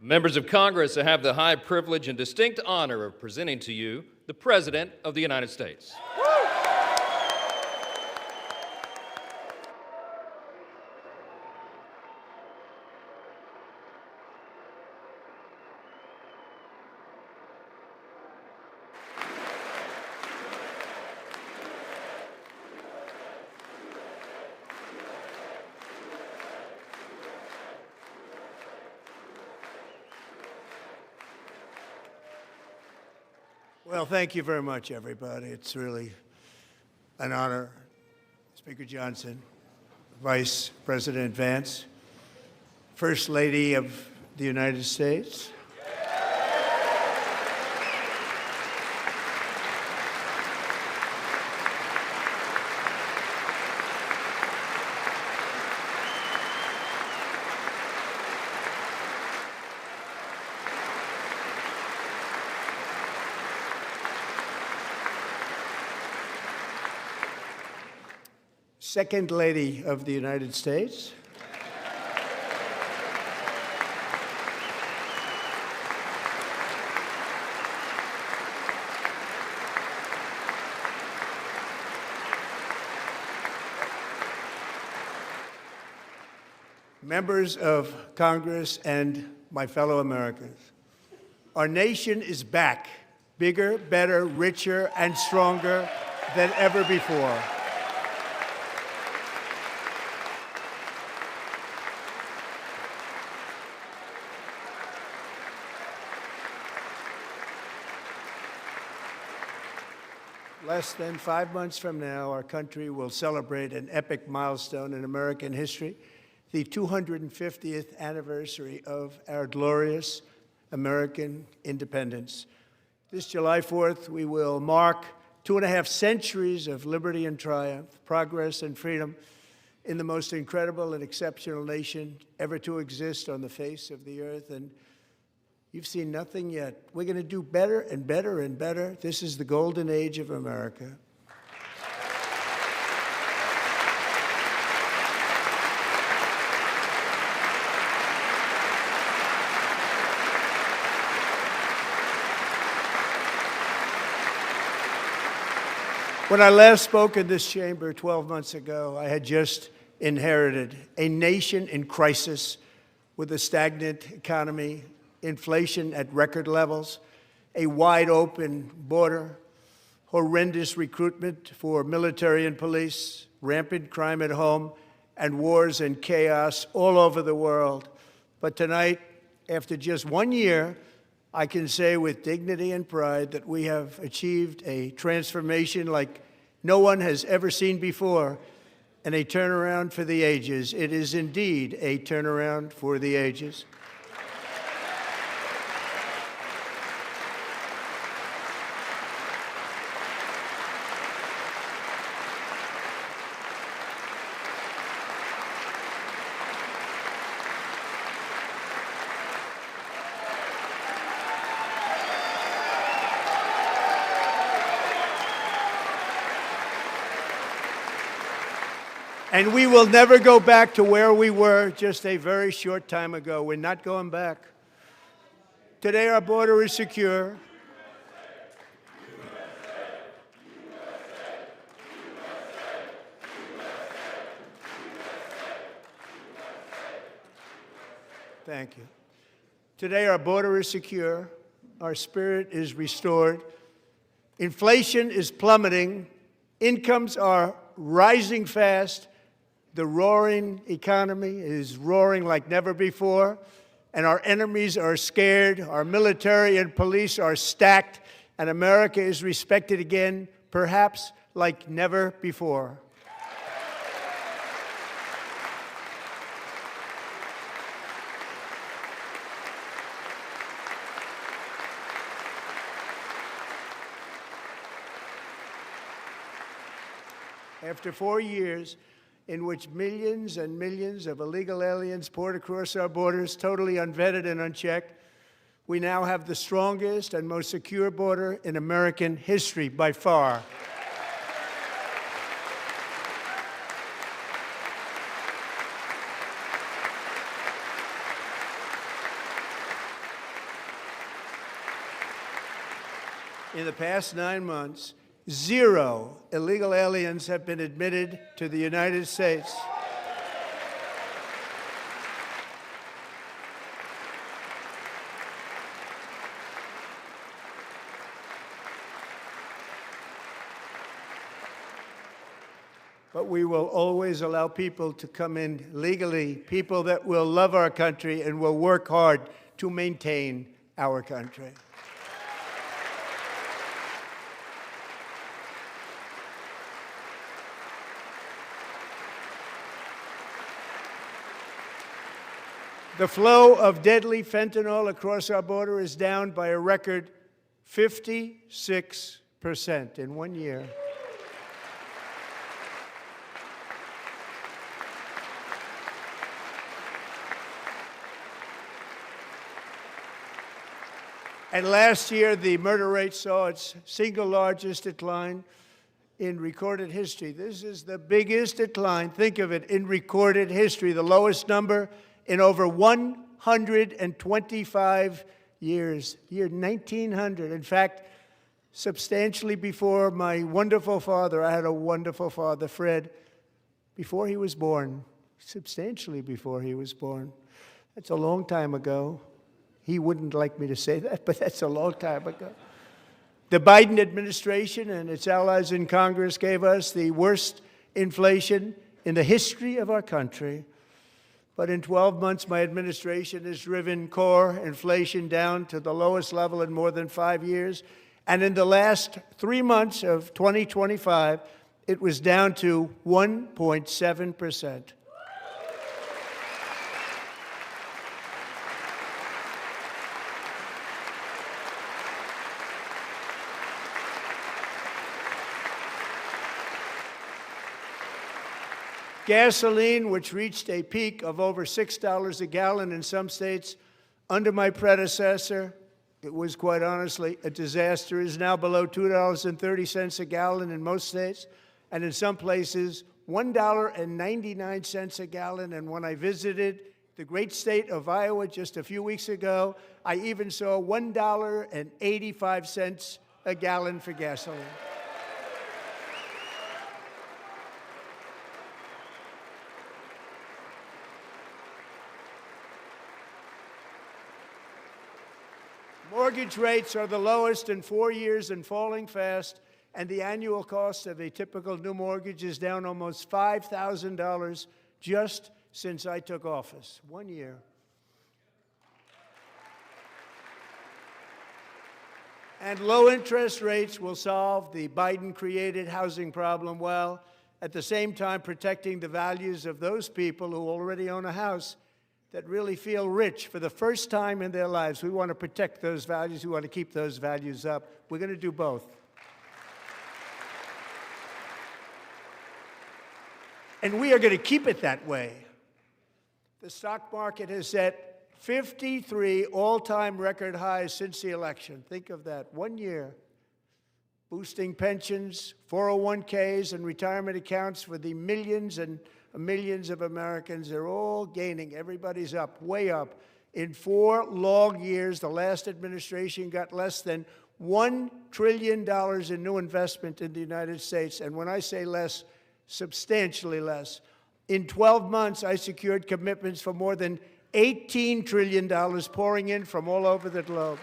Members of Congress, I have the high privilege and distinct honor of presenting to you the President of the United States. Well, thank you very much, everybody. It's really an honor. Speaker Johnson, Vice President Vance, First Lady of the United States. Second Lady of the United States. Members of Congress and my fellow Americans, our nation is back, bigger, better, richer, and stronger than ever before. Less than 5 months from now, our country will celebrate an epic milestone in American history, the 250th anniversary of our glorious American independence. This July 4th, we will mark 2.5 centuries of liberty and triumph, progress and freedom in the most incredible and exceptional nation ever to exist on the face of the earth. And you've seen nothing yet. We're going to do better and better and better. This is the golden age of America. When I last spoke in this chamber 12 months ago, I had just inherited a nation in crisis with a stagnant economy, inflation at record levels, a wide-open border, horrendous recruitment for military and police, rampant crime at home, and wars and chaos all over the world. But tonight, after just 1 year, I can say with dignity and pride that we have achieved a transformation like no one has ever seen before, and a turnaround for the ages. It is indeed a turnaround for the ages. And we will never go back to where we were just a very short time ago. We're not going back. Today, our border is secure. Thank you. Today, our border is secure. Our spirit is restored. Inflation is plummeting. Incomes are rising fast. The roaring economy is roaring like never before, and our enemies are scared, our military and police are stacked, and America is respected again, perhaps like never before. After 4 years in which millions and millions of illegal aliens poured across our borders, totally unvetted and unchecked, we now have the strongest and most secure border in American history by far. In the past 9 months, 0 illegal aliens have been admitted to the United States. But we will always allow people to come in legally, people that will love our country and will work hard to maintain our country. The flow of deadly fentanyl across our border is down by a record 56% in 1 year. And last year, the murder rate saw its single largest decline in recorded history. This is the biggest decline, think of it, in recorded history, the lowest number in over 125 years, year 1900. In fact, substantially before my wonderful father, I had a wonderful father, Fred, before he was born, substantially before he was born. That's a long time ago. He wouldn't like me to say that, but that's a long time ago. The Biden administration and its allies in Congress gave us the worst inflation in the history of our country. But in 12 months, my administration has driven core inflation down to the lowest level in more than 5 years. And in the last 3 months of 2025, it was down to 1.7%. Gasoline, which reached a peak of over $6 a gallon in some states under my predecessor, it was quite honestly a disaster, is now below $2.30 a gallon in most states, and in some places, $1.99 a gallon. And when I visited the great state of Iowa just a few weeks ago, I even saw $1.85 a gallon for gasoline. Mortgage rates are the lowest in 4 years and falling fast, and the annual cost of a typical new mortgage is down almost $5,000 just since I took office. 1 year. And low interest rates will solve the Biden-created housing problem while at the same time protecting the values of those people who already own a house that really feel rich for the first time in their lives. We want to protect those values. We want to keep those values up. We're going to do both. And we are going to keep it that way. The stock market has set 53 all-time record highs since the election. Think of that, 1 year. Boosting pensions, 401ks, and retirement accounts for the millions and millions of Americans. They're all gaining. Everybody's up, way up. In 4 long years, the last administration got less than $1 trillion in new investment in the United States. And when I say less, substantially less. In 12 months, I secured commitments for more than $18 trillion pouring in from all over the globe.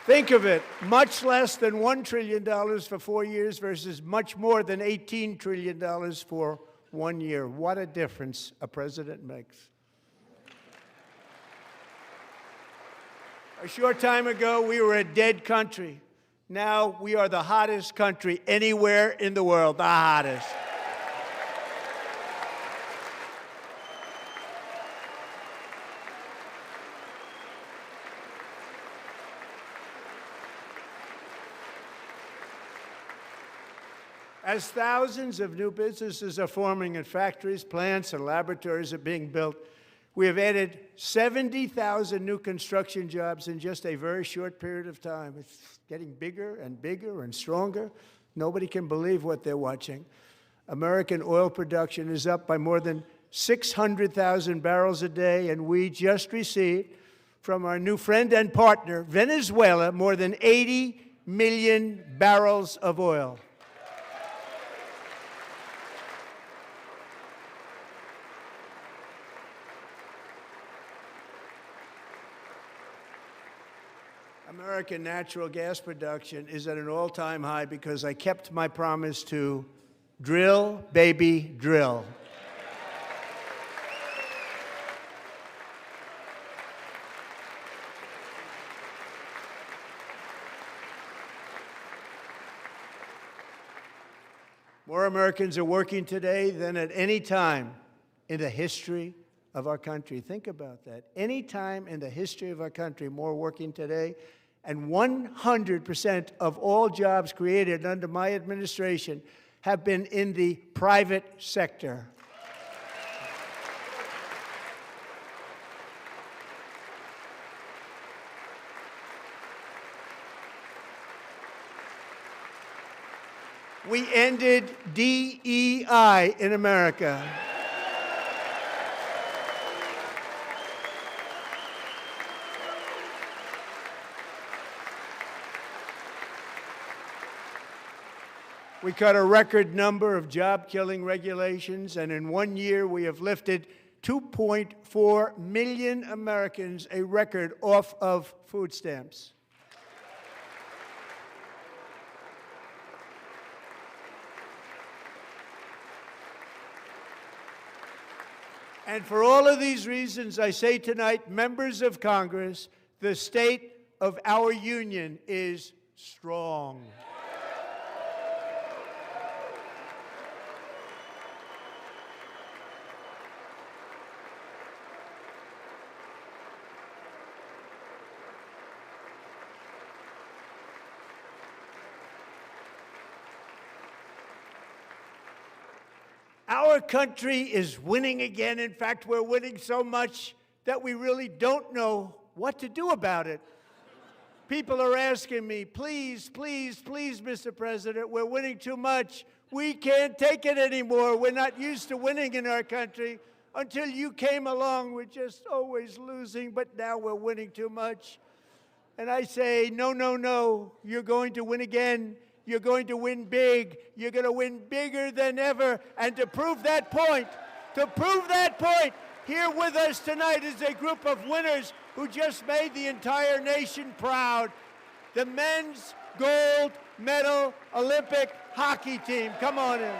Think of it, much less than $1 trillion for 4 years versus much more than $18 trillion for 1 year. What a difference a president makes. A short time ago, we were a dead country. Now we are the hottest country anywhere in the world, the hottest. As thousands of new businesses are forming in factories, plants, and laboratories are being built, we have added 70,000 new construction jobs in just a very short period of time. It's getting bigger and bigger and stronger. Nobody can believe what they're watching. American oil production is up by more than 600,000 barrels a day, and we just received from our new friend and partner, Venezuela, more than 80 million barrels of oil. American natural gas production is at an all-time high because I kept my promise to drill, baby, drill. More Americans are working today than at any time in the history of our country. Think about that. Any time in the history of our country, more working today. And 100% of all jobs created under my administration have been in the private sector. We ended DEI in America. We cut a record number of job-killing regulations, and in 1 year we have lifted 2.4 million Americans, a record, off of food stamps. And for all of these reasons, I say tonight, members of Congress, the state of our union is strong. Our country is winning again. In fact, we're winning so much that we really don't know what to do about it. People are asking me, please, please, please, Mr. President, we're winning too much. We can't take it anymore. We're not used to winning in our country. Until you came along, we're just always losing, but now we're winning too much. And I say, no, no, no, you're going to win again. You're going to win big. You're going to win bigger than ever. And to prove that point, here with us tonight is a group of winners who just made the entire nation proud. The men's gold medal Olympic hockey team. Come on in.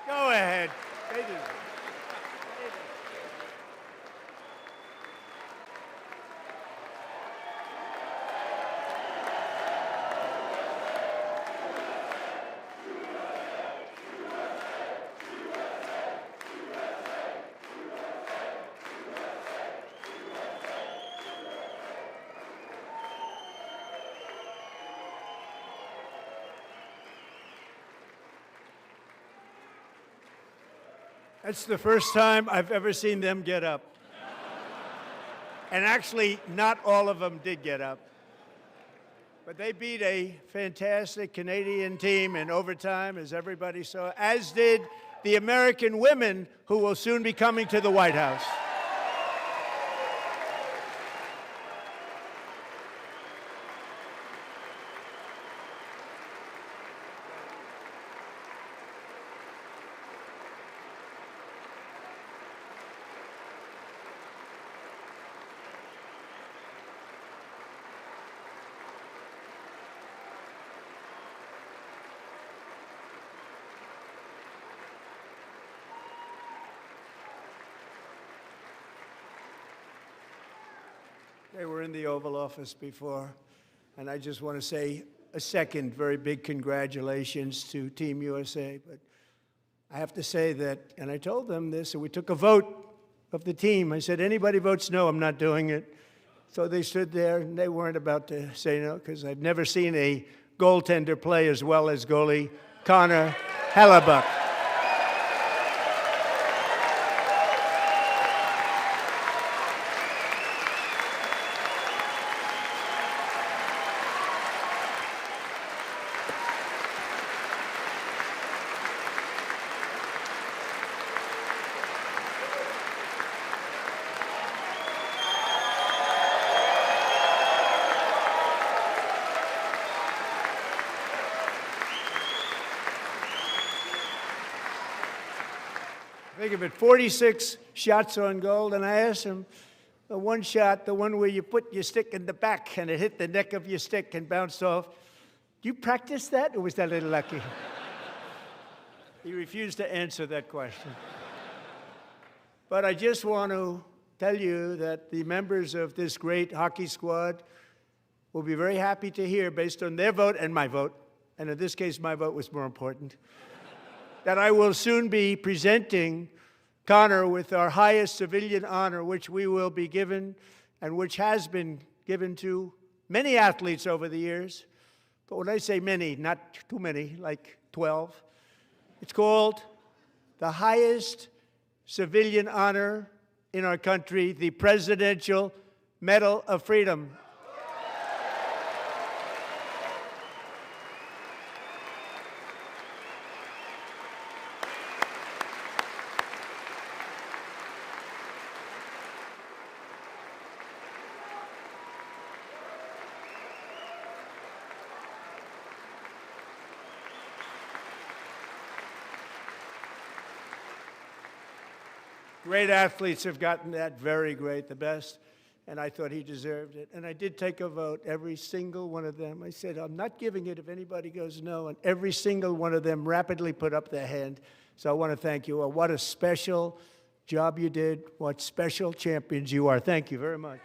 Go ahead. They do. That's the first time I've ever seen them get up. And actually, not all of them did get up. But they beat a fantastic Canadian team in overtime, as everybody saw, as did the American women who will soon be coming to the White House. They were in the Oval Office before, and I just want to say a second very big congratulations to Team USA. But I have to say that, and I told them this, and we took a vote of the team. I said, anybody votes no, I'm not doing it. So they stood there, and they weren't about to say no, because I've never seen a goaltender play as well as goalie Connor Hellebuck. Think of it, 46 shots on goal, and I asked him, the one shot, the one where you put your stick in the back and it hit the neck of your stick and bounced off, do you practice that, or was that a little lucky? He refused to answer that question. But I just want to tell you that the members of this great hockey squad will be very happy to hear, based on their vote and my vote, and in this case my vote was more important, that I will soon be presenting Connor with our highest civilian honor, which we will be given and which has been given to many athletes over the years. But when I say many, not too many, like 12, it's called the highest civilian honor in our country, the Presidential Medal of Freedom. Great athletes have gotten that, very great, the best, and I thought he deserved it. And I did take a vote, every single one of them. I said, I'm not giving it if anybody goes no, and every single one of them rapidly put up their hand. So I want to thank you all. What a special job you did. What special champions you are. Thank you very much.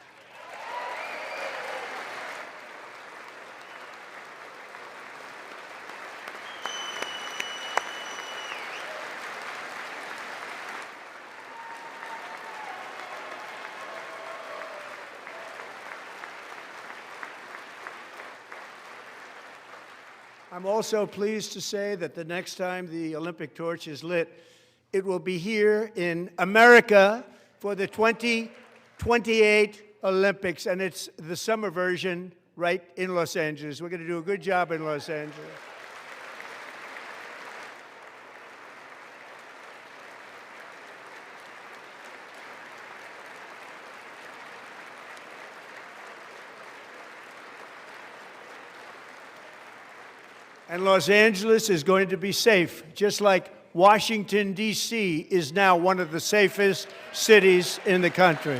I'm also pleased to say that the next time the Olympic torch is lit, it will be here in America for the 2028 Olympics, and it's the summer version right in Los Angeles. We're going to do a good job in Los Angeles. And Los Angeles is going to be safe, just like Washington, D.C. is now one of the safest cities in the country.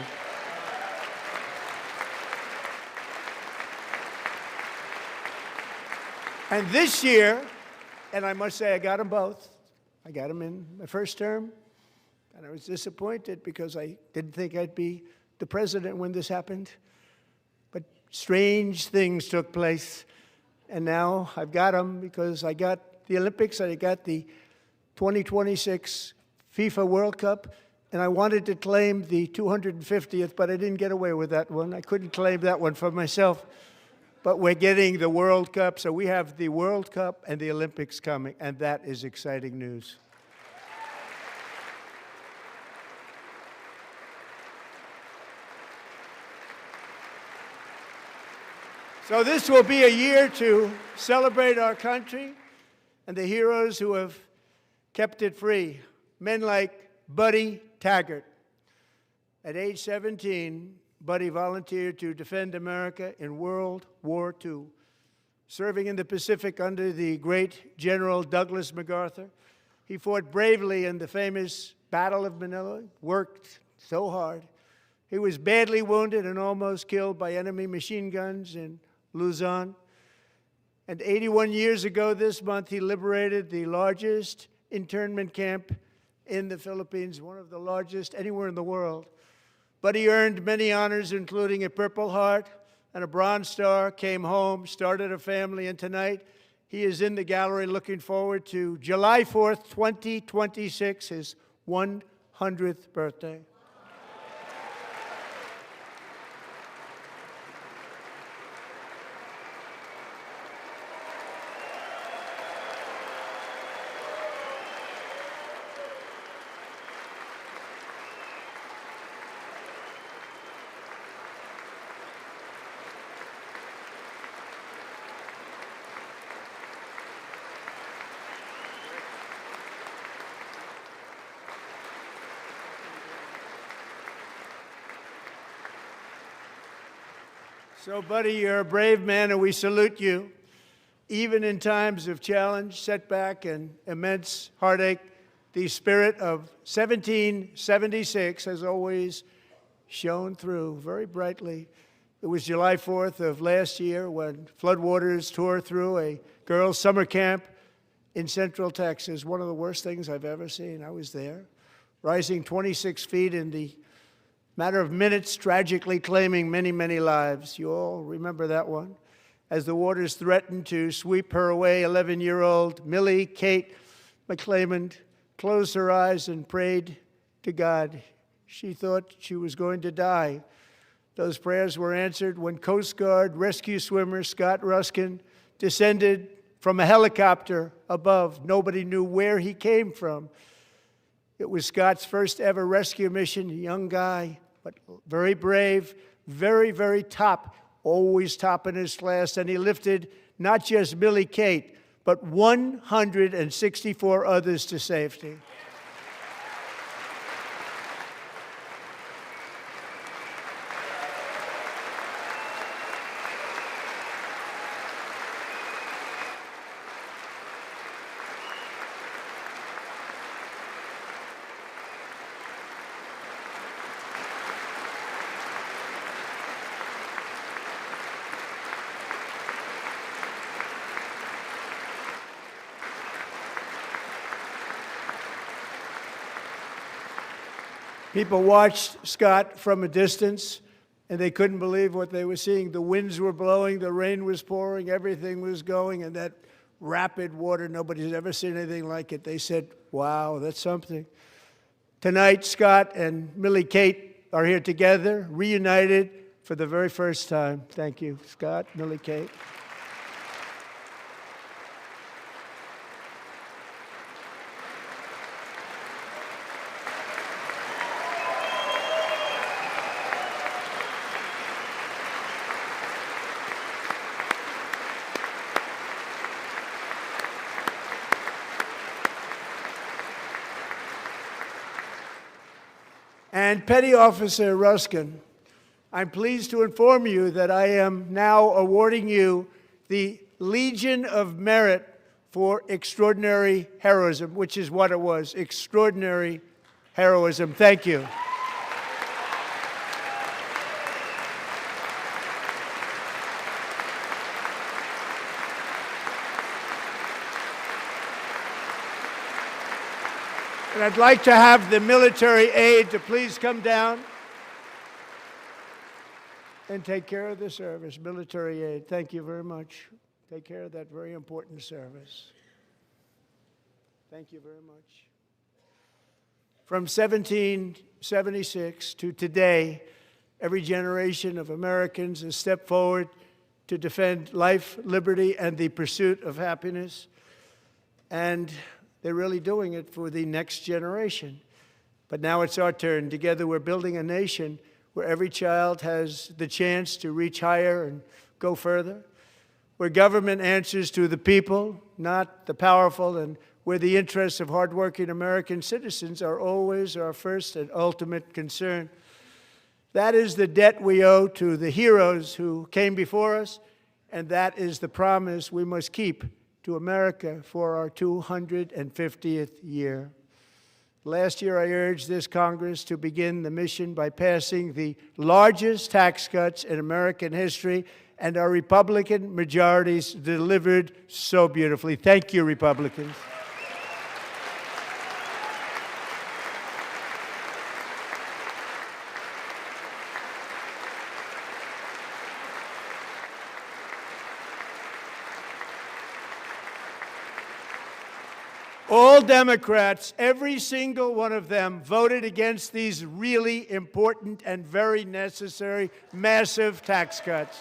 And this year, and I must say I got them both. I got them in my first term, and I was disappointed because I didn't think I'd be the president when this happened. But strange things took place. And now I've got them because I got the Olympics and I got the 2026 FIFA World Cup, and I wanted to claim the 250th, but I didn't get away with that one. I couldn't claim that one for myself. But we're getting the World Cup, so we have the World Cup and the Olympics coming, and that is exciting news. So this will be a year to celebrate our country and the heroes who have kept it free. Men like Buddy Taggart. At age 17, Buddy volunteered to defend America in World War II, serving in the Pacific under the great General Douglas MacArthur. He fought bravely in the famous Battle of Manila, worked so hard. He was badly wounded and almost killed by enemy machine guns in Luzon. And 81 years ago this month, he liberated the largest internment camp in the Philippines, one of the largest anywhere in the world. Buddy earned many honors, including a Purple Heart and a Bronze Star, came home, started a family, and tonight he is in the gallery looking forward to July 4th, 2026, his 100th birthday. So, buddy, you're a brave man, and we salute you. Even in times of challenge, setback, and immense heartache, the spirit of 1776 has always shone through very brightly. It was July 4th of last year when floodwaters tore through a girls' summer camp in Central Texas, one of the worst things I've ever seen. I was there, rising 26 feet in the matter of minutes, tragically claiming many, many lives. You all remember that one. As the waters threatened to sweep her away, 11-year-old Millie Kate McClelland closed her eyes and prayed to God. She thought she was going to die. Those prayers were answered when Coast Guard rescue swimmer Scott Ruskin descended from a helicopter above. Nobody knew where he came from. It was Scott's first ever rescue mission, a young guy, but very brave, very, very top, always top in his class. And he lifted not just Millie Kate, but 164 others to safety. People watched Scott from a distance, and they couldn't believe what they were seeing. The winds were blowing, the rain was pouring, everything was going, and that rapid water, nobody's ever seen anything like it. They said, wow, that's something. Tonight, Scott and Millie Kate are here together, reunited for the very first time. Thank you, Scott, Millie Kate. And Petty Officer Ruskin, I'm pleased to inform you that I am now awarding you the Legion of Merit for extraordinary heroism, which is what it was, extraordinary heroism. Thank you. And I'd like to have the military aide to please come down and take care of the service. Military aide, thank you very much. Take care of that very important service. Thank you very much. From 1776 to today, every generation of Americans has stepped forward to defend life, liberty, and the pursuit of happiness. And they're really doing it for the next generation. But now it's our turn. Together we're building a nation where every child has the chance to reach higher and go further, where government answers to the people, not the powerful, and where the interests of hardworking American citizens are always our first and ultimate concern. That is the debt we owe to the heroes who came before us, and that is the promise we must keep to America for our 250th year. Last year, I urged this Congress to begin the mission by passing the largest tax cuts in American history, and our Republican majorities delivered so beautifully. Thank you, Republicans. All Democrats, every single one of them, voted against these really important and very necessary massive tax cuts.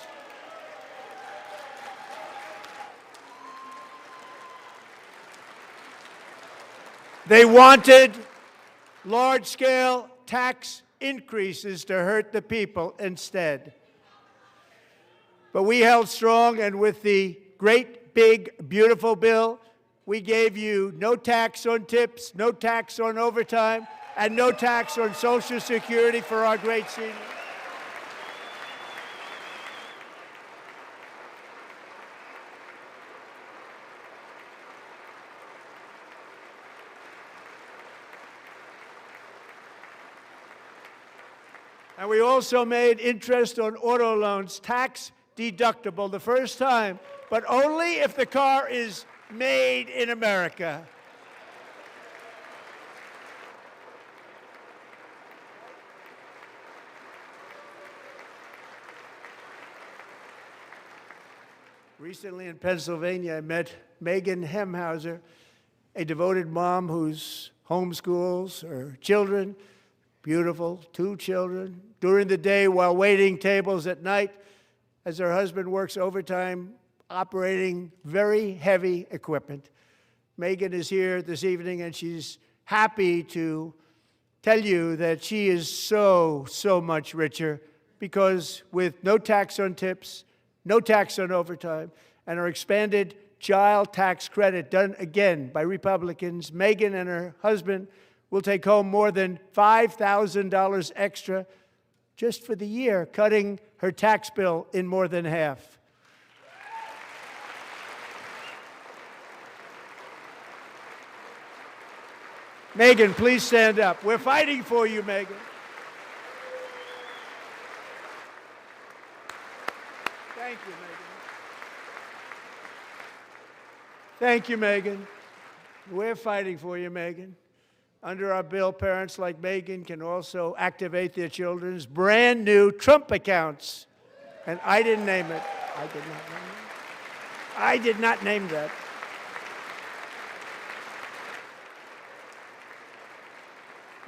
They wanted large-scale tax increases to hurt the people instead. But we held strong, and with the great, big, beautiful bill, we gave you no tax on tips, no tax on overtime, and no tax on Social Security for our great seniors. And we also made interest on auto loans tax deductible the first time, but only if the car is made in America. Recently in Pennsylvania, I met Megan Hemhauser, a devoted mom who's homeschools her children. Beautiful, 2 children. During the day while waiting tables at night as her husband works overtime operating very heavy equipment. Megan is here this evening and she's happy to tell you that she is so much richer because with no tax on tips, no tax on overtime, and our expanded child tax credit done again by Republicans, Megan and her husband will take home more than $5,000 extra just for the year, cutting her tax bill in more than half. Megan, please stand up. We're fighting for you, Megan. Thank you, Megan. Thank you, Megan. We're fighting for you, Megan. Under our bill, parents like Megan can also activate their children's brand new Trump accounts. And I didn't name it. I did not name that.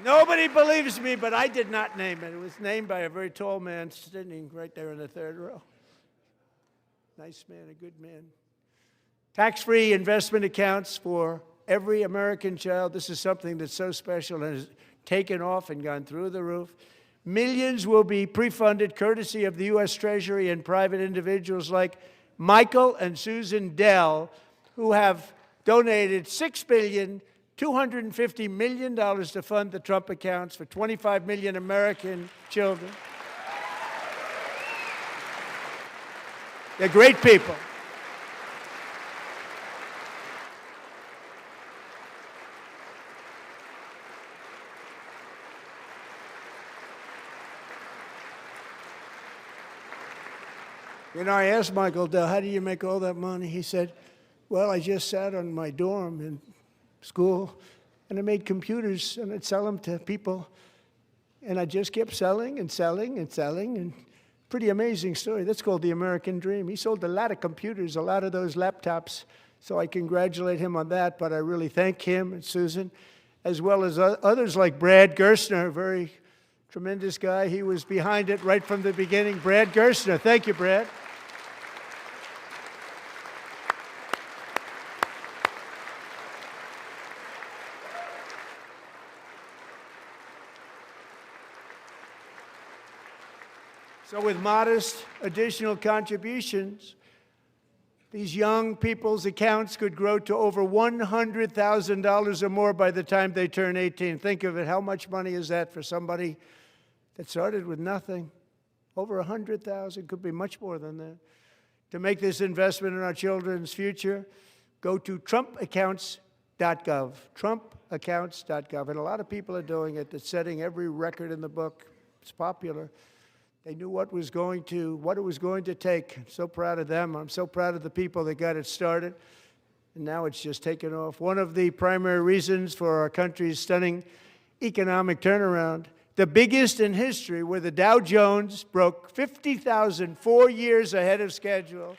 Nobody believes me, but I did not name it. It was named by a very tall man sitting right there in the third row. Nice man, a good man. Tax-free investment accounts for every American child. This is something that's so special and has taken off and gone through the roof. Millions will be pre-funded courtesy of the U.S. Treasury and private individuals like Michael and Susan Dell, who have donated $6.25 billion to fund the Trump accounts for 25 million American children. They're great people. You know, I asked Michael Dell, how do you make all that money? He said, well, I just sat on my dorm in school, and I made computers, and I'd sell them to people. And I just kept selling and selling and selling, and pretty amazing story. That's called the American dream. He sold a lot of computers, a lot of those laptops, so I congratulate him on that, but I really thank him and Susan, as well as others like Brad Gerstner, a very tremendous guy. He was behind it right from the beginning. Brad Gerstner. Thank you, Brad. So with modest additional contributions, these young people's accounts could grow to over $100,000 or more by the time they turn 18. Think of it. How much money is that for somebody that started with nothing? Over 100,000, could be much more than that. To make this investment in our children's future, go to trumpaccounts.gov, trumpaccounts.gov. And a lot of people are doing it. It's setting every record in the book. It's popular. They knew what it was going to take. I'm so proud of them. I'm so proud of the people that got it started. And now it's just taken off. One of the primary reasons for our country's stunning economic turnaround, the biggest in history, where the Dow Jones broke 50,000 4 years ahead of schedule,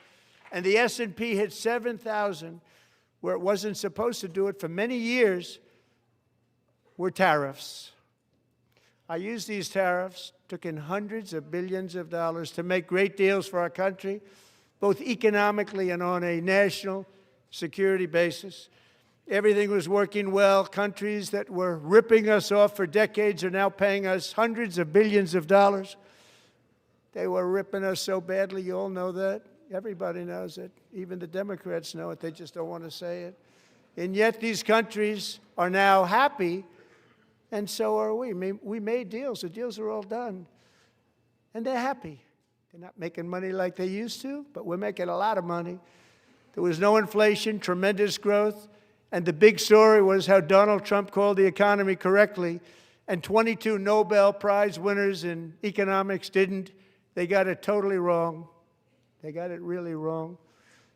and the S&P hit 7,000, where it wasn't supposed to do it for many years, were tariffs. I used these tariffs, took in hundreds of billions of dollars to make great deals for our country, both economically and on a national security basis. Everything was working well. Countries that were ripping us off for decades are now paying us hundreds of billions of dollars. They were ripping us so badly, you all know that. Everybody knows it. Even the Democrats know it. They just don't want to say it. And yet these countries are now happy, and so are we. We made deals. The deals are all done. And they're happy. They're not making money like they used to, but we're making a lot of money. There was no inflation, tremendous growth, and the big story was how Donald Trump called the economy correctly, and 22 Nobel Prize winners in economics didn't. They got it totally wrong. They got it really wrong.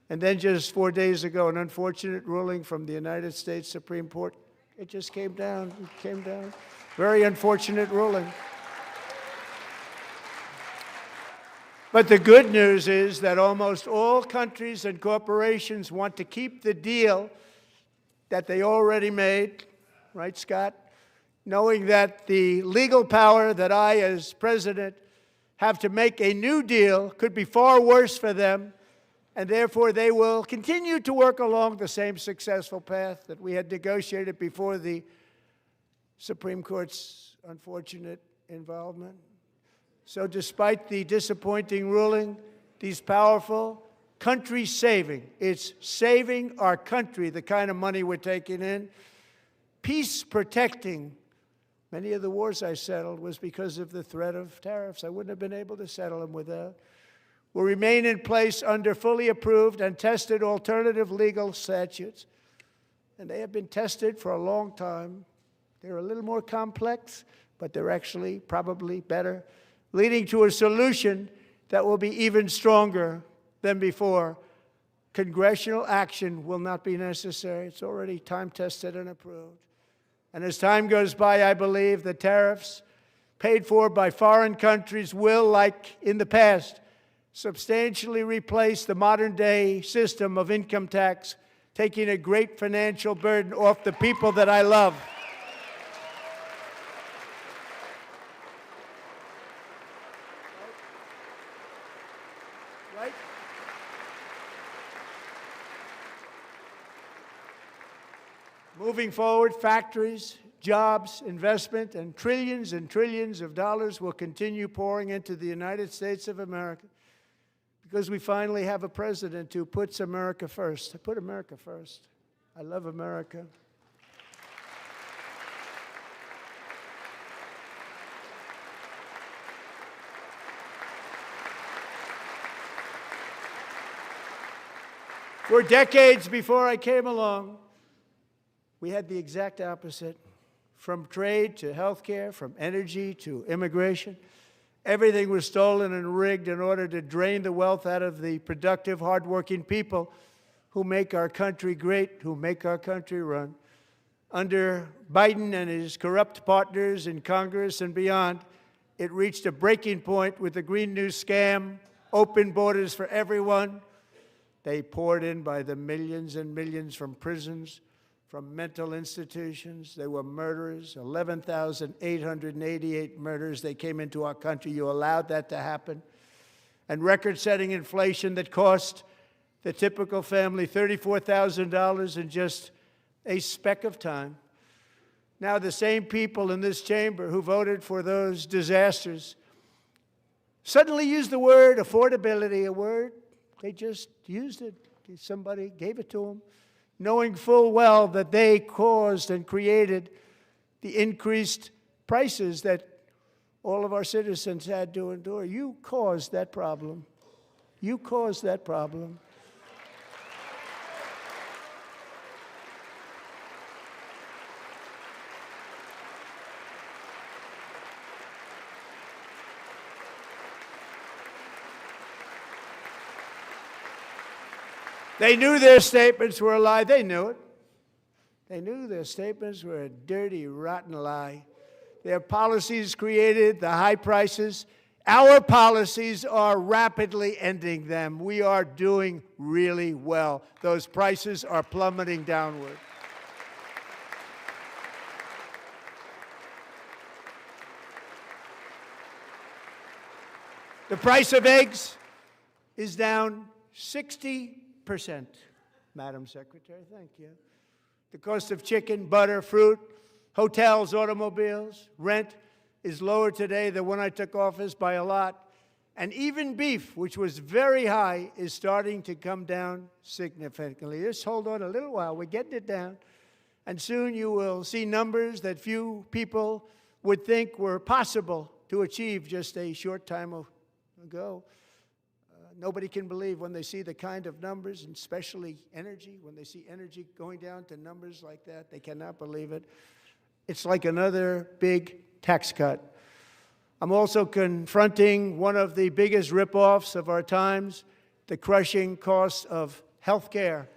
And then just 4 days ago, an unfortunate ruling from the United States Supreme Court. It just came down. It came down. Very unfortunate ruling. But the good news is that almost all countries and corporations want to keep the deal that they already made, right, Scott? Knowing that the legal power that I, as president, have to make a new deal could be far worse for them, and therefore they will continue to work along the same successful path that we had negotiated before the Supreme Court's unfortunate involvement. So despite the disappointing ruling, these powerful country-saving, it's saving our country, the kind of money we're taking in, peace-protecting. Many of the wars I settled was because of the threat of tariffs. I wouldn't have been able to settle them without. Will remain in place under fully approved and tested alternative legal statutes. And they have been tested for a long time. They're a little more complex, but they're actually probably better, leading to a solution that will be even stronger than before. Congressional action will not be necessary. It's already time-tested and approved. And as time goes by, I believe the tariffs paid for by foreign countries will, like in the past, substantially replace the modern-day system of income tax, taking a great financial burden off the people that I love. Right? Moving forward, factories, jobs, investment, and trillions of dollars will continue pouring into the United States of America because we finally have a president who puts America first. I put America first. I love America. For decades before I came along, we had the exact opposite. From trade to healthcare, from energy to immigration, everything was stolen and rigged in order to drain the wealth out of the productive, hardworking people who make our country great, who make our country run. Under Biden and his corrupt partners in Congress and beyond, it reached a breaking point with the Green New Scam, open borders for everyone. They poured in by the millions and millions from prisons, from mental institutions. They were murderers, 11,888 murders. They came into our country. You allowed that to happen. And record-setting inflation that cost the typical family $34,000 in just a speck of time. Now the same people in this chamber who voted for those disasters suddenly use the word affordability, a word. They just used it. Somebody gave it to them, knowing full well that they caused and created the increased prices that all of our citizens had to endure. You caused that problem. You caused that problem. They knew their statements were a lie. They knew it. They knew their statements were a dirty, rotten lie. Their policies created the high prices Our policies are rapidly ending them. We are doing really well. Those prices are plummeting downward. The price of eggs is down 60%, Madam Secretary. Thank you. The cost of chicken, butter, fruit, hotels, automobiles, rent is lower today than when I took office by a lot. And even beef, which was very high, is starting to come down significantly. Just hold on a little while. We're getting it down. And soon you will see numbers that few people would think were possible to achieve just a short time ago. Nobody can believe when they see the kind of numbers, and especially energy, when they see energy going down to numbers like that, they cannot believe it. It's like another big tax cut. I'm also confronting one of the biggest ripoffs of our times, the crushing cost of health care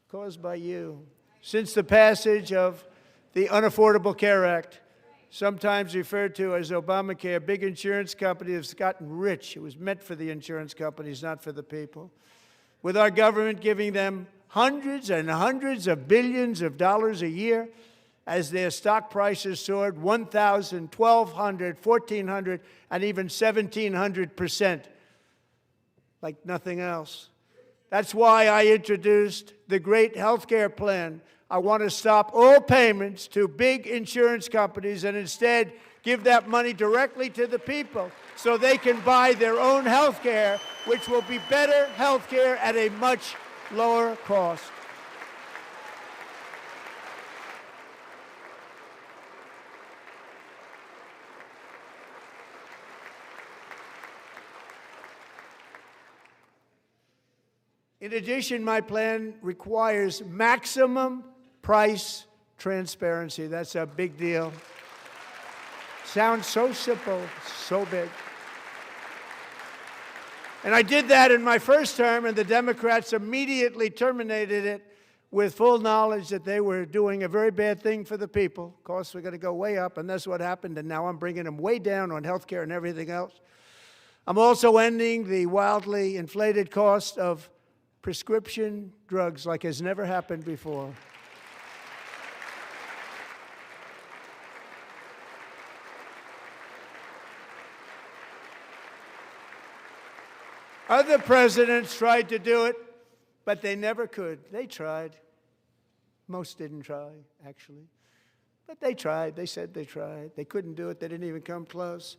caused by you. Since the passage of the Unaffordable Care Act, sometimes referred to as Obamacare, big insurance companies have gotten rich. It was meant for the insurance companies, not for the people. With our government giving them hundreds and hundreds of billions of dollars a year as their stock prices soared 1,000, 1,200, 1,400, and even 1,700%, like nothing else. That's why I introduced the great health care plan. I want to stop all payments to big insurance companies and instead give that money directly to the people so they can buy their own health care, which will be better health care at a much lower cost. In addition, my plan requires maximum price transparency. That's a big deal. Sounds so simple, so big. And I did that in my first term, and the Democrats immediately terminated it with full knowledge that they were doing a very bad thing for the people. Costs were going to go way up, and that's what happened, and now I'm bringing them way down on health care and everything else. I'm also ending the wildly inflated cost of prescription drugs like has never happened before. Other presidents tried to do it, but they never could. They tried. Most didn't try, actually. But they tried. They said they tried. They couldn't do it. They didn't even come close.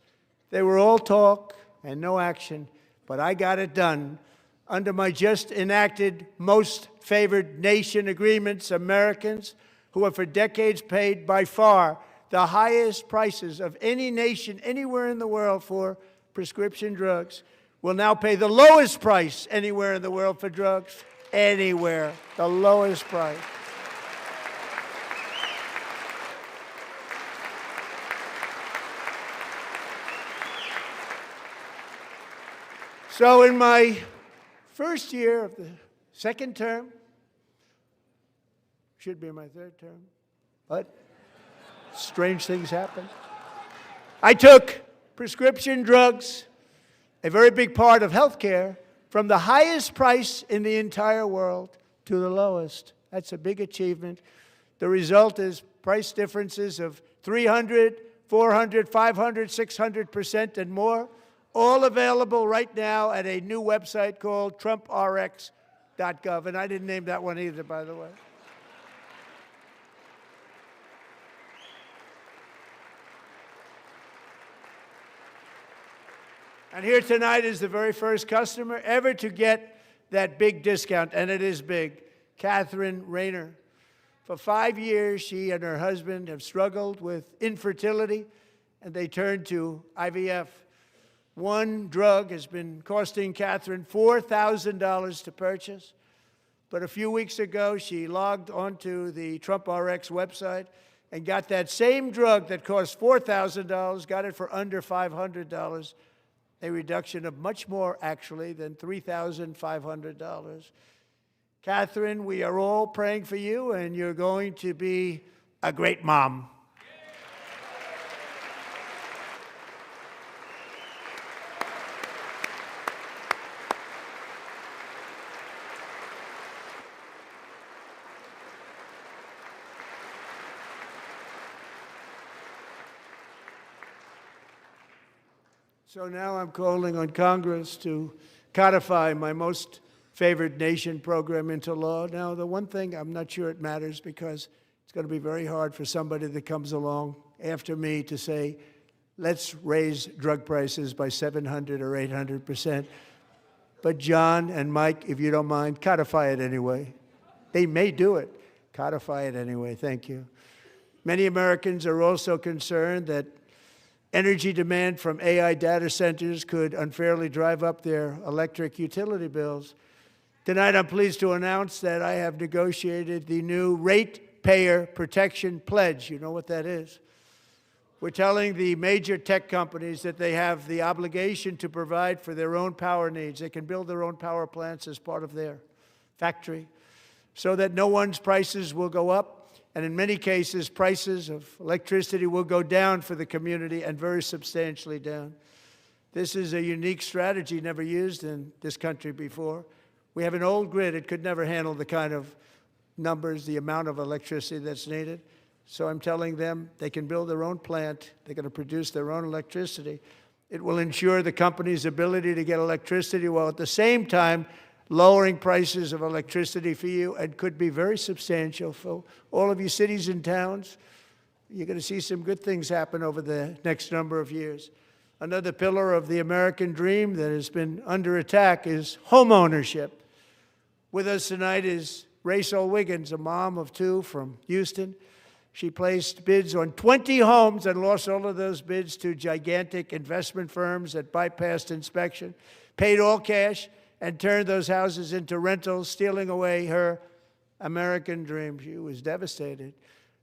They were all talk and no action, but I got it done. Under my just enacted most favored nation agreements, Americans who have for decades paid by far the highest prices of any nation anywhere in the world for prescription drugs will now pay the lowest price anywhere in the world for drugs. Anywhere, the lowest price. So in my first year of the second term, should be my third term, but strange things happen. I took prescription drugs, a very big part of health care, from the highest price in the entire world to the lowest. That's a big achievement. The result is price differences of 300, 400, 500, 600% and more, all available right now at a new website called TrumpRx.gov. And I didn't name that one either, by the way. And here tonight is the very first customer ever to get that big discount, and it is big, Catherine Rayner. For 5 years, she and her husband have struggled with infertility, and they turned to IVF. One drug has been costing Catherine $4,000 to purchase, but a few weeks ago, she logged onto the TrumpRx website and got that same drug that cost $4,000, got it for under $500. A reduction of much more, actually, than $3,500. Catherine, we are all praying for you, and you're going to be a great mom. So now I'm calling on Congress to codify my most favored nation program into law. Now, the one thing, I'm not sure it matters because it's going to be very hard for somebody that comes along after me to say, let's raise drug prices by 700 or 800%. But John and Mike, if you don't mind, codify it anyway. They may do it. Codify it anyway. Thank you. Many Americans are also concerned that energy demand from AI data centers could unfairly drive up their electric utility bills. Tonight, I'm pleased to announce that I have negotiated the new Ratepayer Protection Pledge. You know what that is? We're telling the major tech companies that they have the obligation to provide for their own power needs. They can build their own power plants as part of their factory so that no one's prices will go up. And in many cases, prices of electricity will go down for the community and very substantially down. This is a unique strategy never used in this country before. We have an old grid. It could never handle the kind of numbers, the amount of electricity that's needed. So I'm telling them they can build their own plant. They're going to produce their own electricity. It will ensure the company's ability to get electricity while at the same time lowering prices of electricity for you, and could be very substantial for all of you cities and towns. You're going to see some good things happen over the next number of years. Another pillar of the American dream that has been under attack is home ownership. With us tonight is Rachel Wiggins, a mom of two from Houston. She placed bids on 20 homes and lost all of those bids to gigantic investment firms that bypassed inspection, paid all cash, and turned those houses into rentals, stealing away her American dream. She was devastated.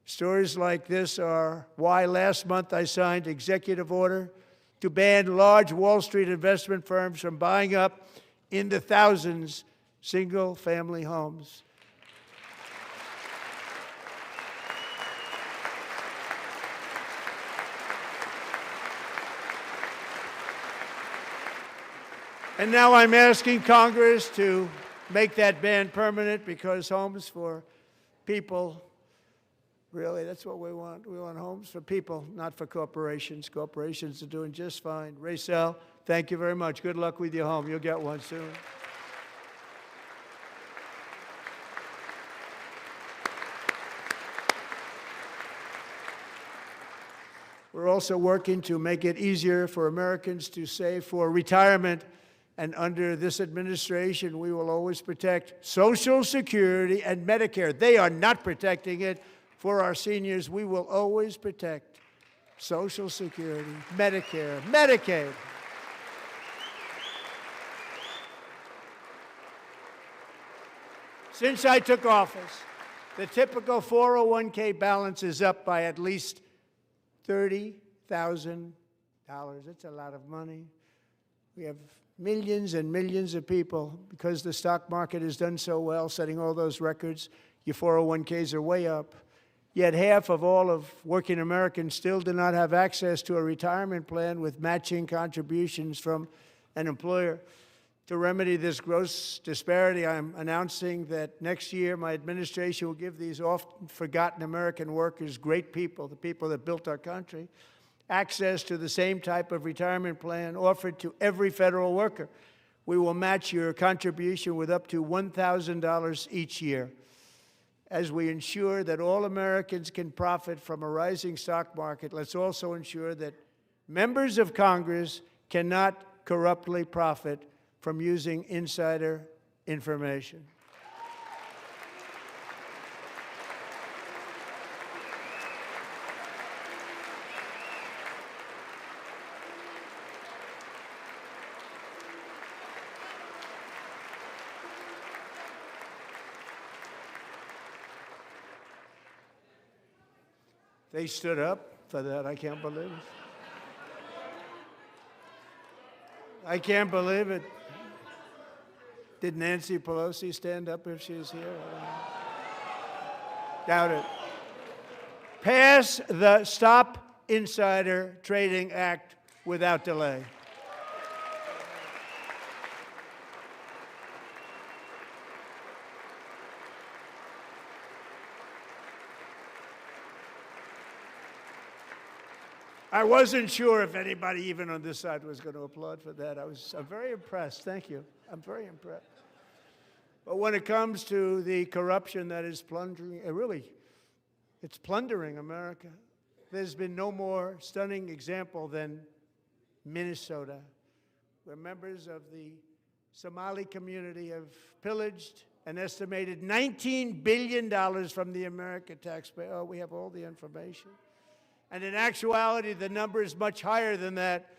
Stories like this are why last month I signed executive order to ban large Wall Street investment firms from buying up in the thousands single-family homes. And now I'm asking Congress to make that ban permanent, because homes for people, really, that's what we want. We want homes for people, not for corporations. Corporations are doing just fine. Rachel, thank you very much. Good luck with your home. You'll get one soon. We're also working to make it easier for Americans to save for retirement. And under this administration, we will always protect Social Security and Medicare. They are not protecting it for our seniors. We will always protect Social Security, Medicare, Medicaid. Since I took office, the typical 401k balance is up by at least $30,000. That's a lot of money. We have millions and millions of people, because the stock market has done so well, setting all those records. Your 401ks are way up. Yet half of all of working Americans still do not have access to a retirement plan with matching contributions from an employer. To remedy this gross disparity, I'm announcing that next year my administration will give these often forgotten American workers, great people, the people that built our country, access to the same type of retirement plan offered to every federal worker. We will match your contribution with up to $1,000 each year. As we ensure that all Americans can profit from a rising stock market, let's also ensure that members of Congress cannot corruptly profit from using insider information. They stood up for that. I can't believe it. I can't believe it. Did Nancy Pelosi stand up if she's here? Doubt it. Pass the Stop Insider Trading Act without delay. I wasn't sure if anybody even on this side was going to applaud for that. I'm very impressed. Thank you. I'm very impressed. But when it comes to the corruption that is plundering, it's plundering America. There's been no more stunning example than Minnesota, where members of the Somali community have pillaged an estimated $19 billion from the American taxpayer. Oh, we have all the information. And in actuality, the number is much higher than that.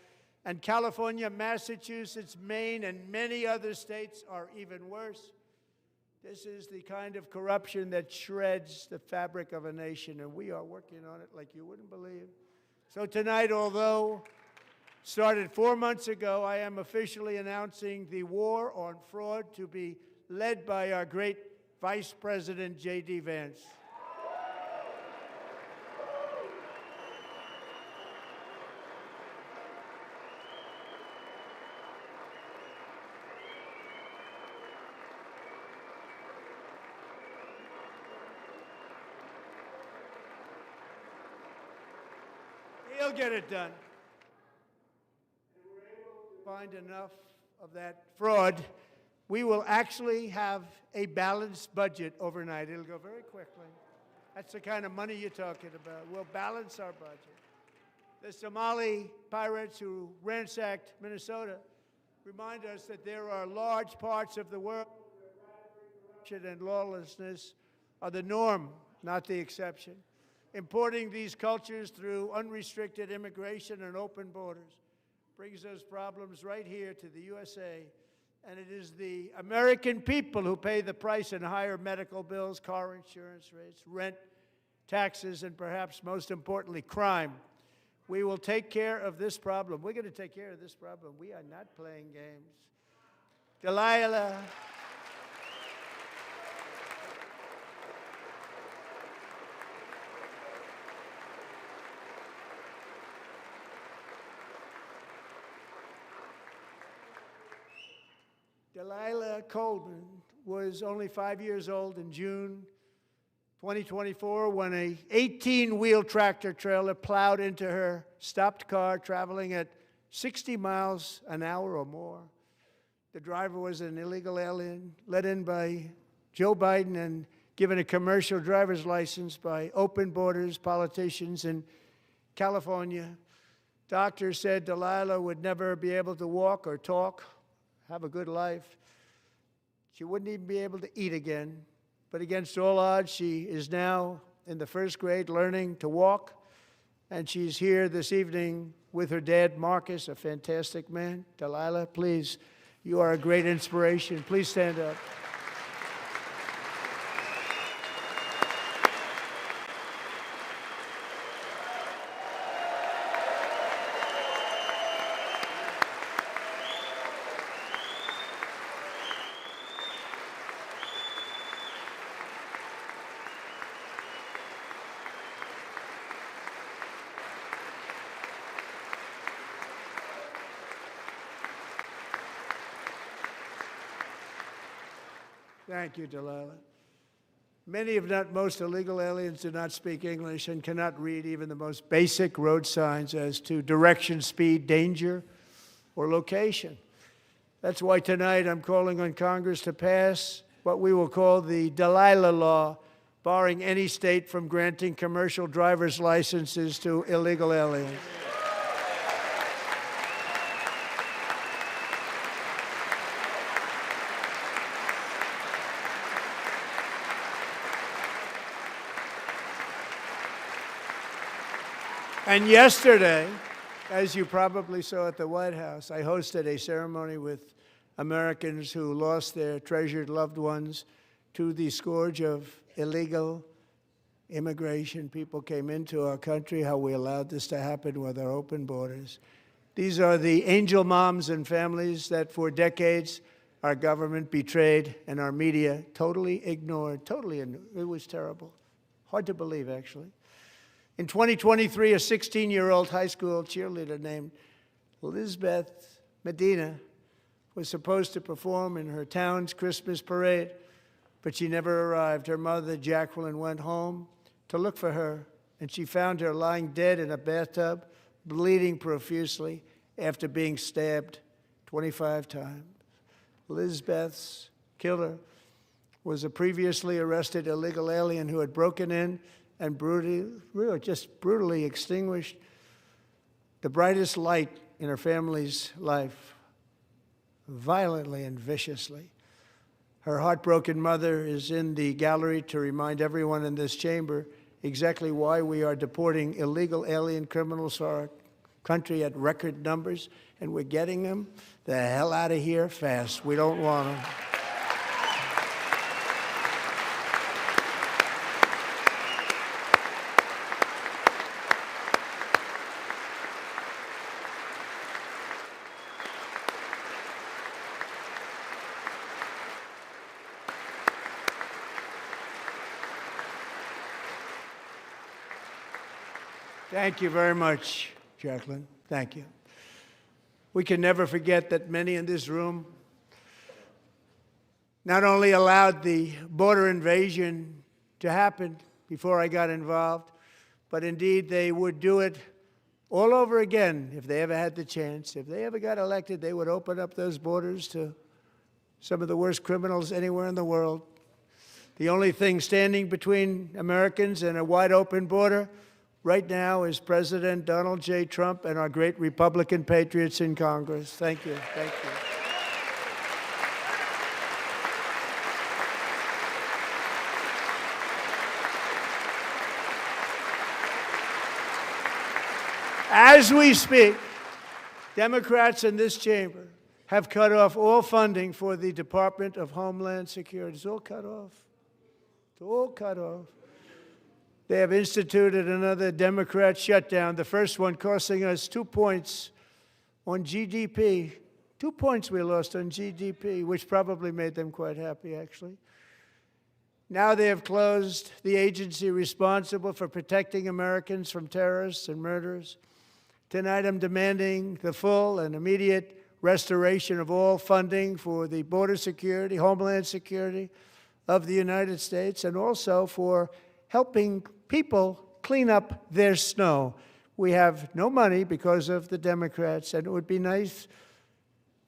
And California, Massachusetts, Maine, and many other states are even worse. This is the kind of corruption that shreds the fabric of a nation, and we are working on it like you wouldn't believe. So tonight, although started 4 months ago, I am officially announcing the war on fraud to be led by our great Vice President, J.D. Vance. He'll get it done. If we're able to find enough of that fraud, we will actually have a balanced budget overnight. It'll go very quickly. That's the kind of money you're talking about. We'll balance our budget. The Somali pirates who ransacked Minnesota remind us that there are large parts of the world where corruption and lawlessness are the norm, not the exception. Importing these cultures through unrestricted immigration and open borders brings those problems right here to the USA. And it is the American people who pay the price in higher medical bills, car insurance rates, rent, taxes, and perhaps most importantly, crime. We will take care of this problem. We're going to take care of this problem. We are not playing games. Delilah. Delilah Coleman was only 5 years old in June 2024 when a 18-wheel tractor trailer plowed into her stopped car traveling at 60 miles an hour or more. The driver was an illegal alien let in by Joe Biden and given a commercial driver's license by open borders politicians in California. Doctors said Delilah would never be able to walk or talk, have a good life. She wouldn't even be able to eat again. But against all odds, she is now in the first grade learning to walk. And she's here this evening with her dad, Marcus, a fantastic man. Delilah, please, you are a great inspiration. Please stand up. Thank you, Delilah. Many, if not most, illegal aliens do not speak English and cannot read even the most basic road signs as to direction, speed, danger, or location. That's why tonight I'm calling on Congress to pass what we will call the Delilah Law, barring any state from granting commercial driver's licenses to illegal aliens. And yesterday, as you probably saw at the White House, I hosted a ceremony with Americans who lost their treasured loved ones to the scourge of illegal immigration. People came into our country, how we allowed this to happen with our open borders. These are the angel moms and families that for decades our government betrayed and our media totally ignored. It was terrible. Hard to believe, actually. In 2023, a 16-year-old high school cheerleader named Elizabeth Medina was supposed to perform in her town's Christmas parade, but she never arrived. Her mother, Jacqueline, went home to look for her, and she found her lying dead in a bathtub, bleeding profusely after being stabbed 25 times. Lizbeth's killer was a previously arrested illegal alien who had broken in and brutally extinguished the brightest light in her family's life, violently and viciously. Her heartbroken mother is in the gallery to remind everyone in this chamber exactly why we are deporting illegal alien criminals to our country at record numbers, and we're getting them the hell out of here fast. We don't want them. Thank you very much, Jacqueline. Thank you. We can never forget that many in this room not only allowed the border invasion to happen before I got involved, but indeed they would do it all over again if they ever had the chance. If they ever got elected, they would open up those borders to some of the worst criminals anywhere in the world. The only thing standing between Americans and a wide open border right now is President Donald J. Trump and our great Republican patriots in Congress. Thank you. Thank you. As we speak, Democrats in this chamber have cut off all funding for the Department of Homeland Security. It's all cut off. It's all cut off. They have instituted another Democrat shutdown, the first one costing us 2 points on GDP. 2 points we lost on GDP, which probably made them quite happy, actually. Now they have closed the agency responsible for protecting Americans from terrorists and murderers. Tonight I'm demanding the full and immediate restoration of all funding for the border security, homeland security of the United States, and also for helping people clean up their snow. We have no money because of the Democrats, and it would be nice.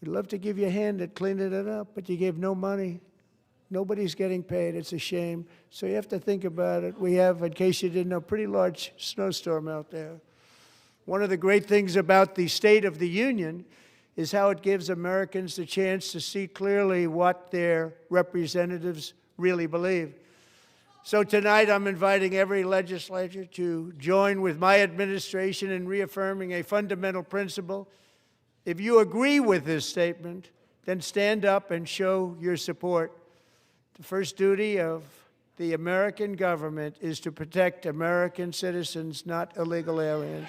We'd love to give you a hand at cleaning it up, but you gave no money. Nobody's getting paid. It's a shame. So you have to think about it. We have, in case you didn't know, a pretty large snowstorm out there. One of the great things about the State of the Union is how it gives Americans the chance to see clearly what their representatives really believe. So tonight I'm inviting every legislator to join with my administration in reaffirming a fundamental principle. If you agree with this statement, then stand up and show your support. The first duty of the American government is to protect American citizens, not illegal aliens.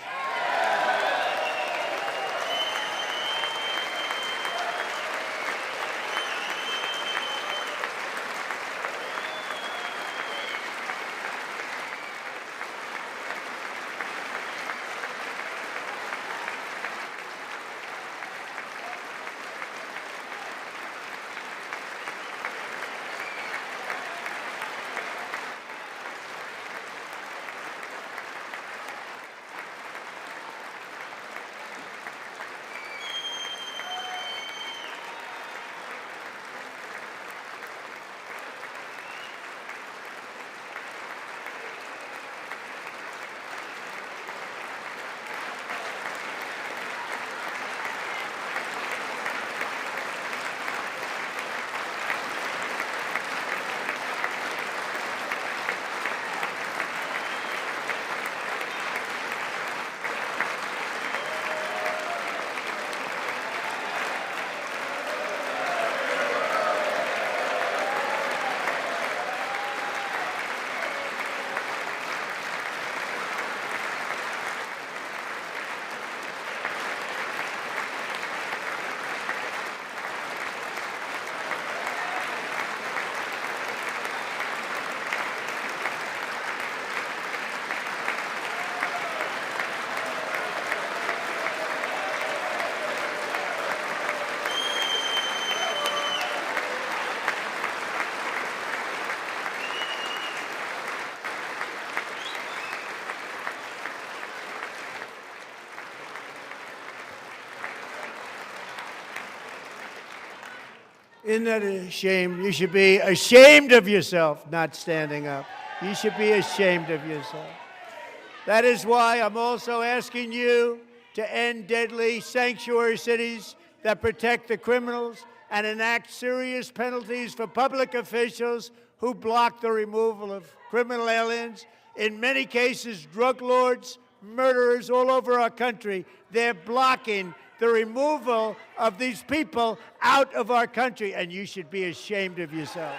Isn't that a shame? You should be ashamed of yourself not standing up. You should be ashamed of yourself. That is why I'm also asking you to end deadly sanctuary cities that protect the criminals and enact serious penalties for public officials who block the removal of criminal aliens. In many cases, drug lords, murderers all over our country, they're blocking the removal of these people out of our country, and you should be ashamed of yourself.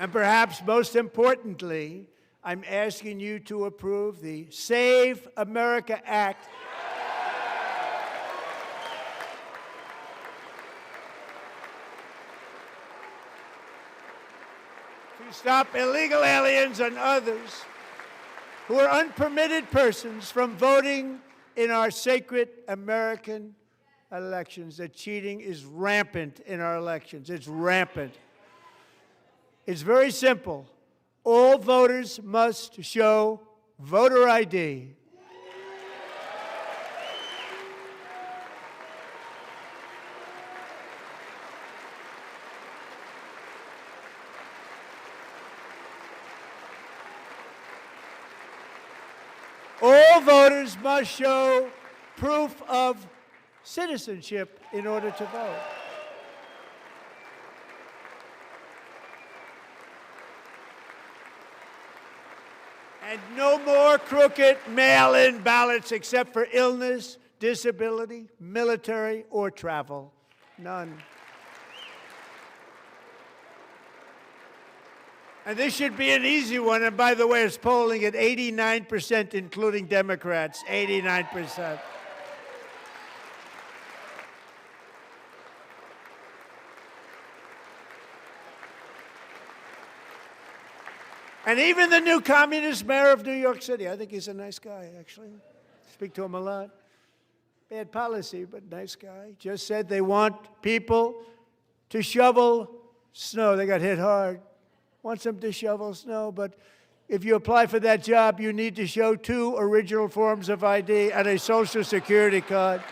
And perhaps most importantly, I'm asking you to approve the Save America Act. To stop illegal aliens and others who are unpermitted persons from voting in our sacred American elections. That cheating is rampant in our elections. It's rampant. It's very simple. All voters must show voter ID. All voters must show proof of citizenship in order to vote. And no more crooked mail-in ballots except for illness, disability, military, or travel. None. And this should be an easy one. And by the way, it's polling at 89%, including Democrats. 89%. And even the new communist mayor of New York City, I think he's a nice guy, actually. Speak to him a lot. Bad policy, but nice guy. Just said they want people to shovel snow. They got hit hard. Wants them to shovel snow, but if you apply for that job, you need to show 2 original forms of ID and a Social Security card.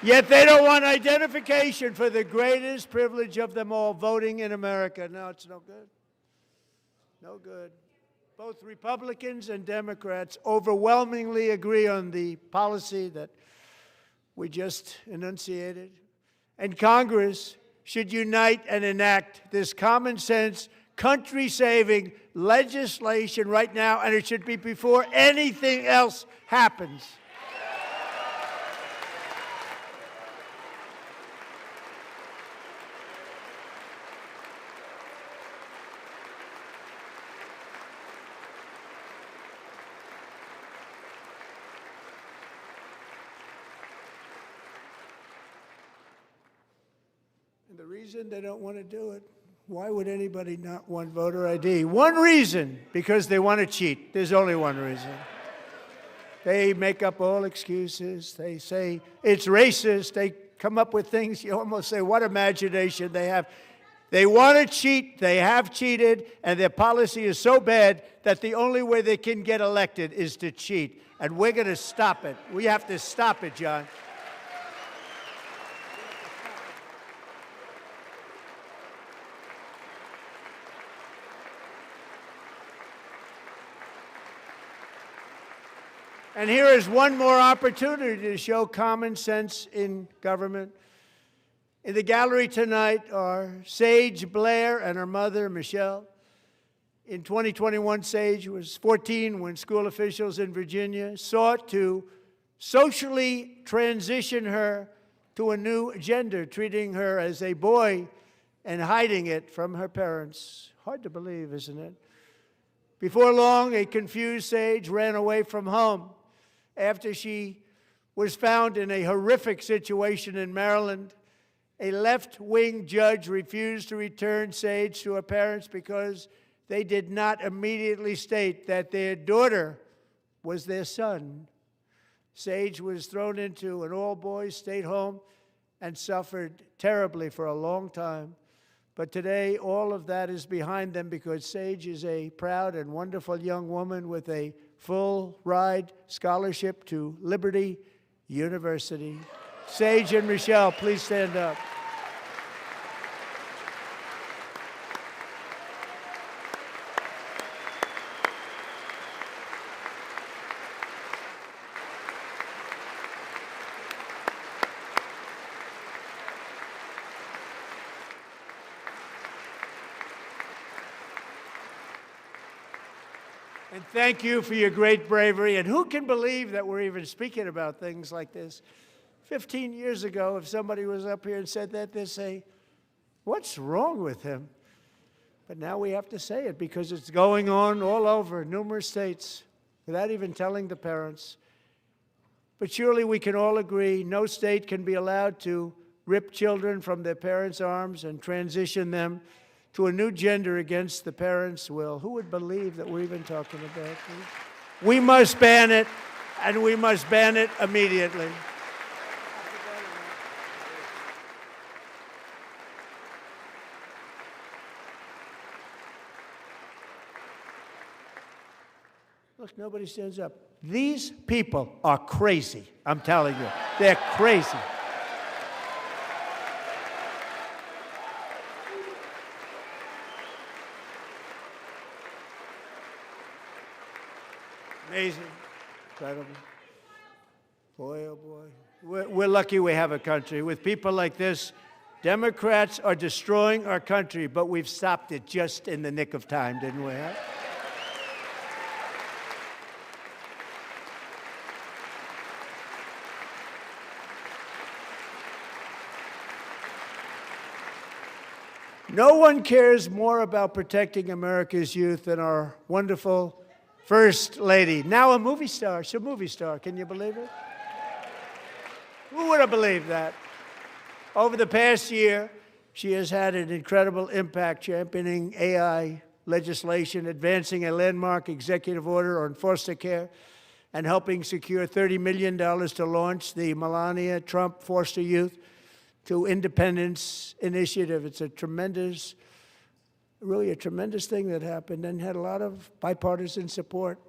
Yet they don't want identification for the greatest privilege of them all, voting in America. No, it's no good. No good. Both Republicans and Democrats overwhelmingly agree on the policy that we just enunciated. And Congress should unite and enact this common sense, country-saving legislation right now, and it should be before anything else happens. And the reason they don't want to do it, why would anybody not want voter ID? One reason, because they want to cheat. There's only one reason. They make up all excuses. They say it's racist. They come up with things, you almost say, what imagination they have. They want to cheat. They have cheated. And their policy is so bad that the only way they can get elected is to cheat. And we're going to stop it. We have to stop it, John. And here is one more opportunity to show common sense in government. In the gallery tonight are Sage Blair and her mother, Michelle. In 2021, Sage was 14 when school officials in Virginia sought to socially transition her to a new gender, treating her as a boy and hiding it from her parents. Hard to believe, isn't it? Before long, a confused Sage ran away from home after she was found in a horrific situation in Maryland A left-wing judge refused to return Sage to her parents because they did not immediately state that their daughter was their son. Sage was thrown into an all-boys state home and suffered terribly for a long time. But today, all of that is behind them because Sage is a proud and wonderful young woman with a full-ride scholarship to Liberty University. Sage and Michelle, please stand up. And thank you for your great bravery. And who can believe that we're even speaking about things like this? 15 years ago, if somebody was up here and said that, they'd say, what's wrong with him? But now we have to say it because it's going on all over numerous states without even telling the parents. But surely we can all agree no state can be allowed to rip children from their parents' arms and transition them to a new gender against the parents' will. Who would believe that we're even talking about this? We must ban it, and we must ban it immediately. Look, nobody stands up. These people are crazy, I'm telling you. They're crazy. Amazing. Incredible. Boy, oh boy. We're lucky we have a country. With people like this, Democrats are destroying our country, but we've stopped it just in the nick of time, didn't we? Huh? No one cares more about protecting America's youth than our wonderful First Lady, now a movie star. She's a movie star. Can you believe it? Who would have believed that? Over the past year, she has had an incredible impact championing AI legislation, advancing a landmark executive order on foster care, and helping secure $30 million to launch the Melania Trump Foster Youth to Independence Initiative. It's a tremendous really a tremendous thing that happened and had a lot of bipartisan support.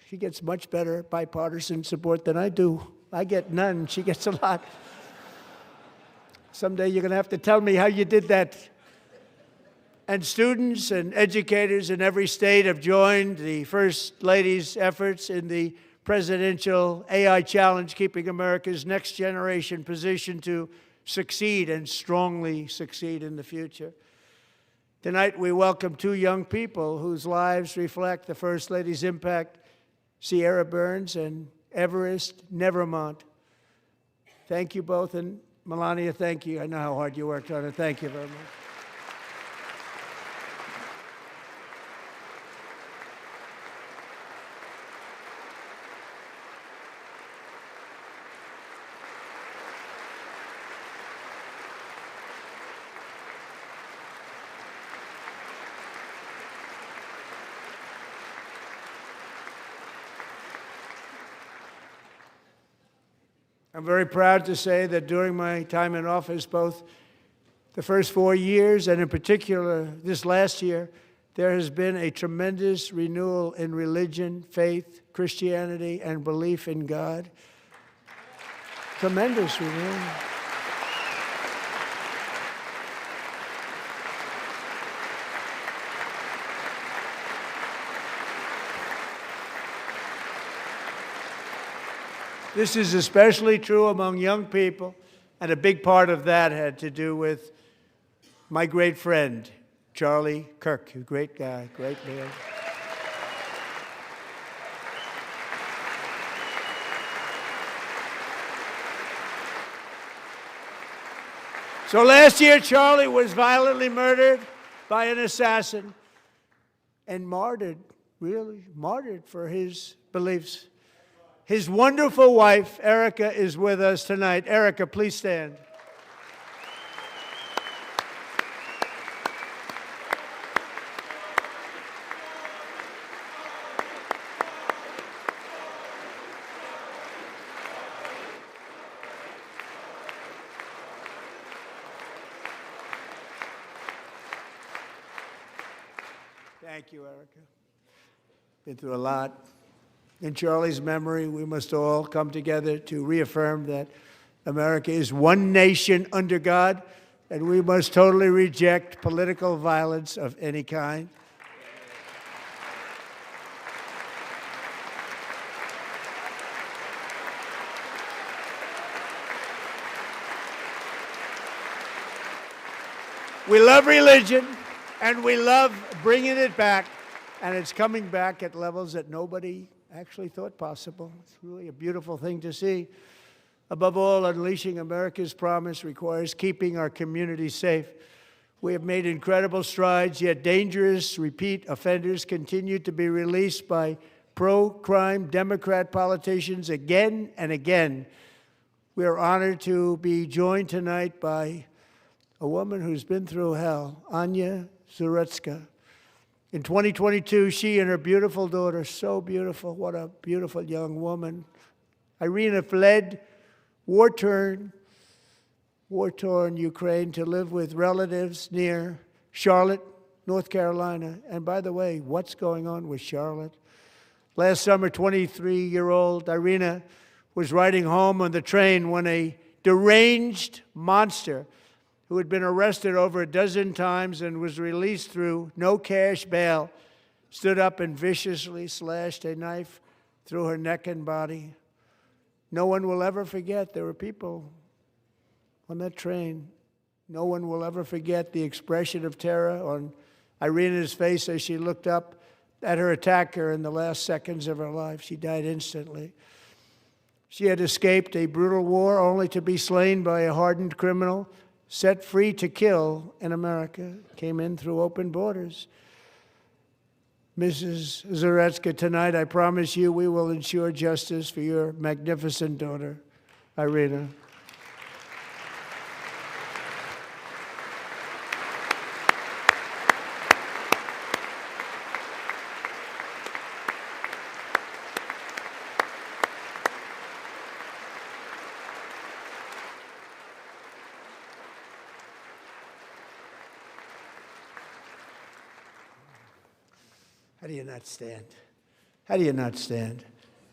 She gets much better bipartisan support than I do. I get none. She gets a lot. Someday you're going to have to tell me how you did that. And students and educators in every state have joined the First Lady's efforts in the presidential AI challenge, keeping America's next generation positioned to succeed and strongly succeed in the future. Tonight, we welcome two young people whose lives reflect the First Lady's impact, Sierra Burns and Everest Nevermont. Thank you both, and Melania, thank you. I know how hard you worked on it. Thank you very much. I'm very proud to say that during my time in office, both the first 4 years and in particular this last year, there has been a tremendous renewal in religion, faith, Christianity, and belief in God. Tremendous renewal. This is especially true among young people, and a big part of that had to do with my great friend, Charlie Kirk, a great guy, great man. So last year, Charlie was violently murdered by an assassin and martyred, really martyred for his beliefs. His wonderful wife, Erica, is with us tonight. Erica, please stand. Thank you, Erica. Been through a lot. In Charlie's memory, we must all come together to reaffirm that America is one nation under God, and we must totally reject political violence of any kind. We love religion, and we love bringing it back, and it's coming back at levels that nobody actually thought possible. It's really a beautiful thing to see. Above all, unleashing America's promise requires keeping our communities safe. We have made incredible strides, yet dangerous repeat offenders continue to be released by pro-crime Democrat politicians again and again. We are honored to be joined tonight by a woman who's been through hell, Anya Zarutska. In 2022, she and her beautiful daughter, so beautiful, what a beautiful young woman, Irina, fled war-torn Ukraine to live with relatives near Charlotte, North Carolina. And by the way, what's going on with Charlotte? Last summer, 23-year-old Irina was riding home on the train when a deranged monster who had been arrested over a dozen times and was released through no cash bail, stood up and viciously slashed a knife through her neck and body. No one will ever forget. There were people on that train. No one will ever forget the expression of terror on Irina's face as she looked up at her attacker in the last seconds of her life. She died instantly. She had escaped a brutal war only to be slain by a hardened criminal, set free to kill in America, came in through open borders. Mrs. Zarutska, tonight I promise you we will ensure justice for your magnificent daughter, Irina. How do you not stand? How do you not stand?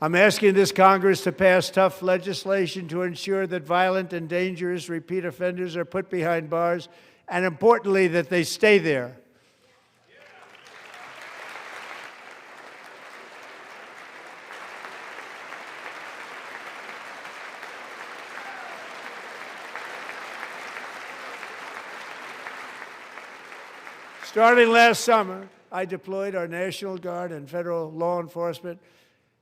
I'm asking this Congress to pass tough legislation to ensure that violent and dangerous repeat offenders are put behind bars, and importantly, that they stay there. Starting last summer, I deployed our National Guard and federal law enforcement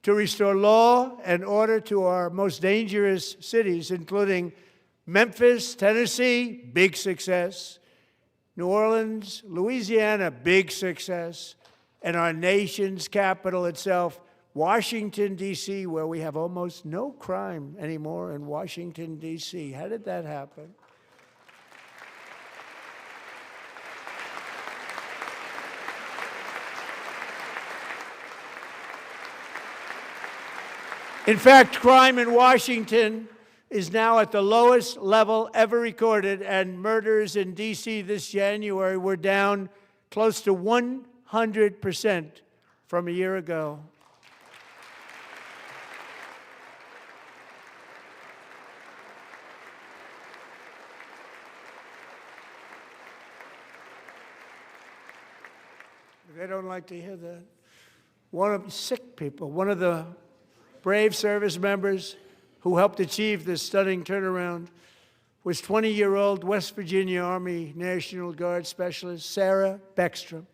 to restore law and order to our most dangerous cities, including Memphis, Tennessee, big success, New Orleans, Louisiana, big success, and our nation's capital itself, Washington, D.C., where we have almost no crime anymore in Washington, D.C. How did that happen? In fact, crime in Washington is now at the lowest level ever recorded, and murders in D.C. this January were down close to 100% from a year ago. They don't like to hear that. One of the brave service members who helped achieve this stunning turnaround was 20-year-old West Virginia Army National Guard Specialist Sarah Beckstrom.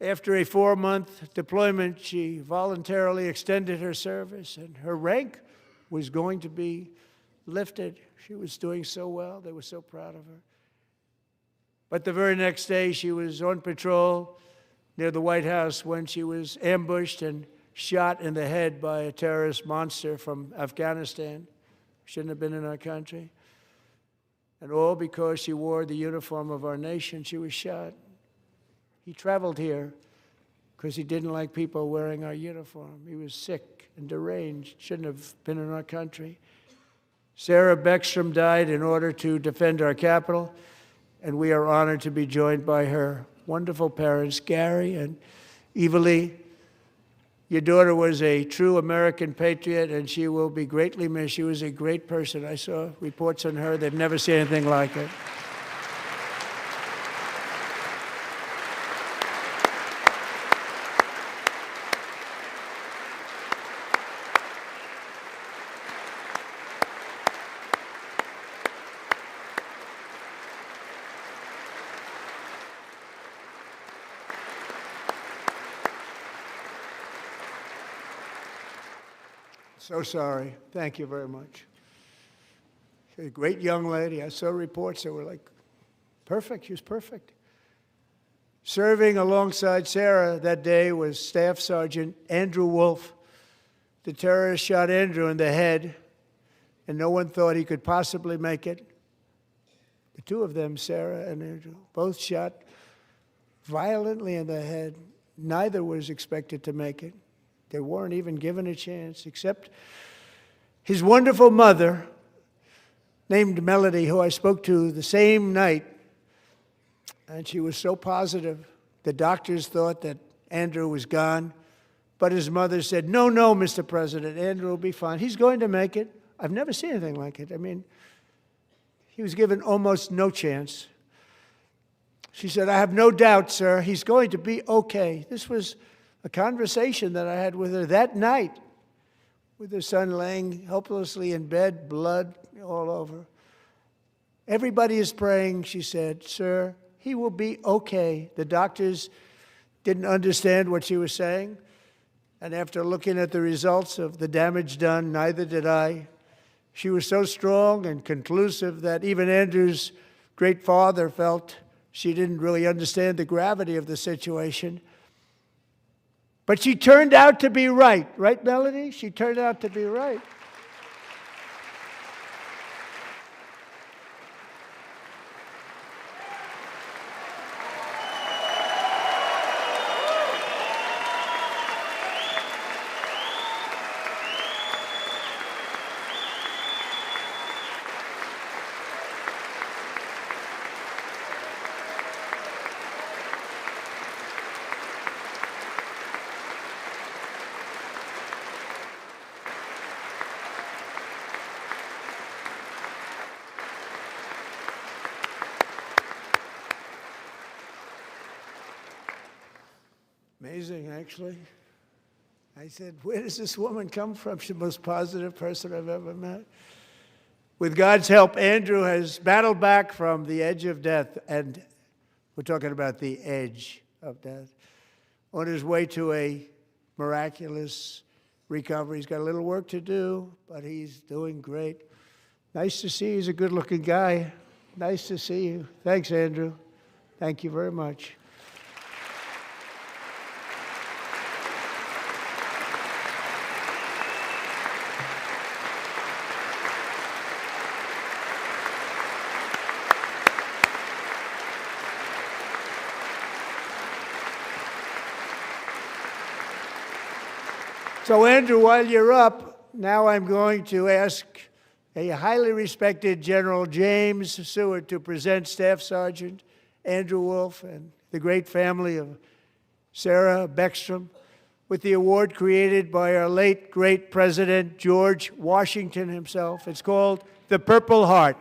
After a 4-month deployment, she voluntarily extended her service, and her rank was going to be lifted. She was doing so well. They were so proud of her. But the very next day, she was on patrol near the White House when she was ambushed and shot in the head by a terrorist monster from Afghanistan. Shouldn't have been in our country. And all because she wore the uniform of our nation, she was shot. He traveled here because he didn't like people wearing our uniform. He was sick and deranged, shouldn't have been in our country. Sarah Beckstrom died in order to defend our capital, and we are honored to be joined by her wonderful parents, Gary and Evalie. Your daughter was a true American patriot, and she will be greatly missed. She was a great person. I saw reports on her. They've never seen anything like it. So sorry. Thank you very much. She's a great young lady. I saw reports that were like, perfect. She was perfect. Serving alongside Sarah that day was Staff Sergeant Andrew Wolf. The terrorist shot Andrew in the head, and no one thought he could possibly make it. The two of them, Sarah and Andrew, both shot violently in the head. Neither was expected to make it. They weren't even given a chance, except his wonderful mother, named Melody, who I spoke to the same night. And she was so positive. The doctors thought that Andrew was gone. But his mother said, no, Mr. President, Andrew will be fine. He's going to make it. I've never seen anything like it. I mean, he was given almost no chance. She said, I have no doubt, sir, he's going to be okay. This was a conversation that I had with her that night, with her son laying helplessly in bed, blood all over. Everybody is praying, she said, sir, he will be okay. The doctors didn't understand what she was saying. And after looking at the results of the damage done, neither did I. She was so strong and conclusive that even Andrew's great father felt she didn't really understand the gravity of the situation. But she turned out to be right. Right, Melody? She turned out to be right. Amazing, actually. I said, where does this woman come from? She's the most positive person I've ever met. With God's help, Andrew has battled back from the edge of death, and we're talking about the edge of death, on his way to a miraculous recovery. He's got a little work to do, but he's doing great. Nice to see you. He's a good-looking guy. Nice to see you. Thanks, Andrew. Thank you very much. So, Andrew, while you're up, now I'm going to ask a highly respected General James Seward to present Staff Sergeant Andrew Wolf and the great family of Sarah Beckstrom with the award created by our late, great President George Washington himself. It's called the Purple Heart.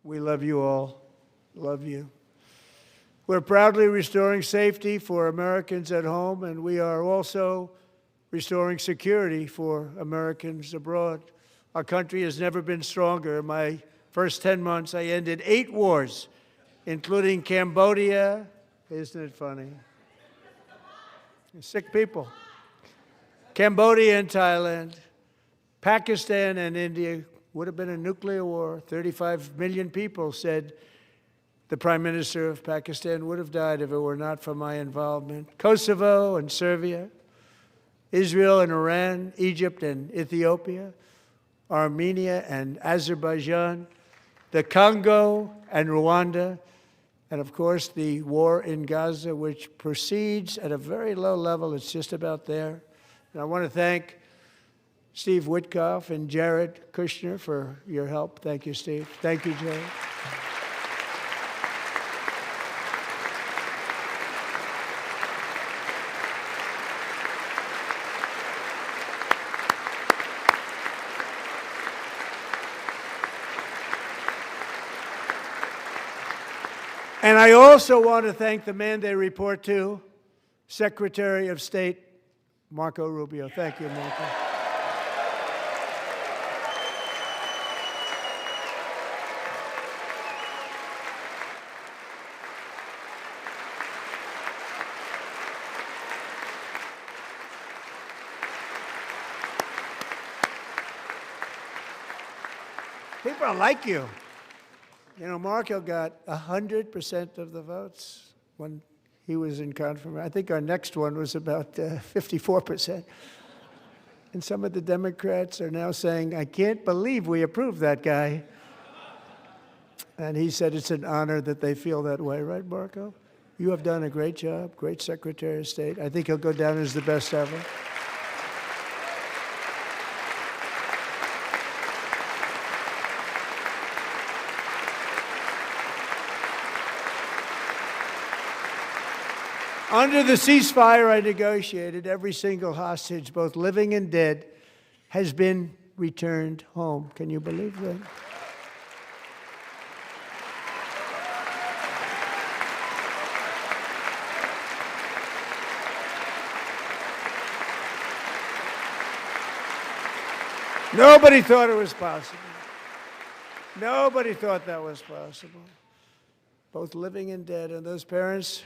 We love you all. Love you. We're proudly restoring safety for Americans at home, and we are also restoring security for Americans abroad. Our country has never been stronger. My first 10 months, I ended 8 wars, including Cambodia. Isn't it funny? Sick people. Cambodia and Thailand, Pakistan and India. Would have been a nuclear war. 35 million people said the Prime Minister of Pakistan would have died if it were not for my involvement. Kosovo and Serbia, Israel and Iran, Egypt and Ethiopia, Armenia and Azerbaijan, the Congo and Rwanda, and of course the war in Gaza, which proceeds at a very low level. It's just about there. And I want to thank Steve Witkoff and Jared Kushner for your help. Thank you, Steve. Thank you, Jared. And I also want to thank the man they report to, Secretary of State Marco Rubio. Thank you, Marco. People are like you. You know, Marco got 100% of the votes when he was in confirmation. I think our next one was about 54%. And some of the Democrats are now saying, I can't believe we approved that guy. And he said it's an honor that they feel that way, right, Marco? You have done a great job, great Secretary of State. I think he'll go down as the best ever. Under the ceasefire I negotiated, every single hostage, both living and dead, has been returned home. Can you believe that? Nobody thought it was possible. Nobody thought that was possible. Both living and dead. And those parents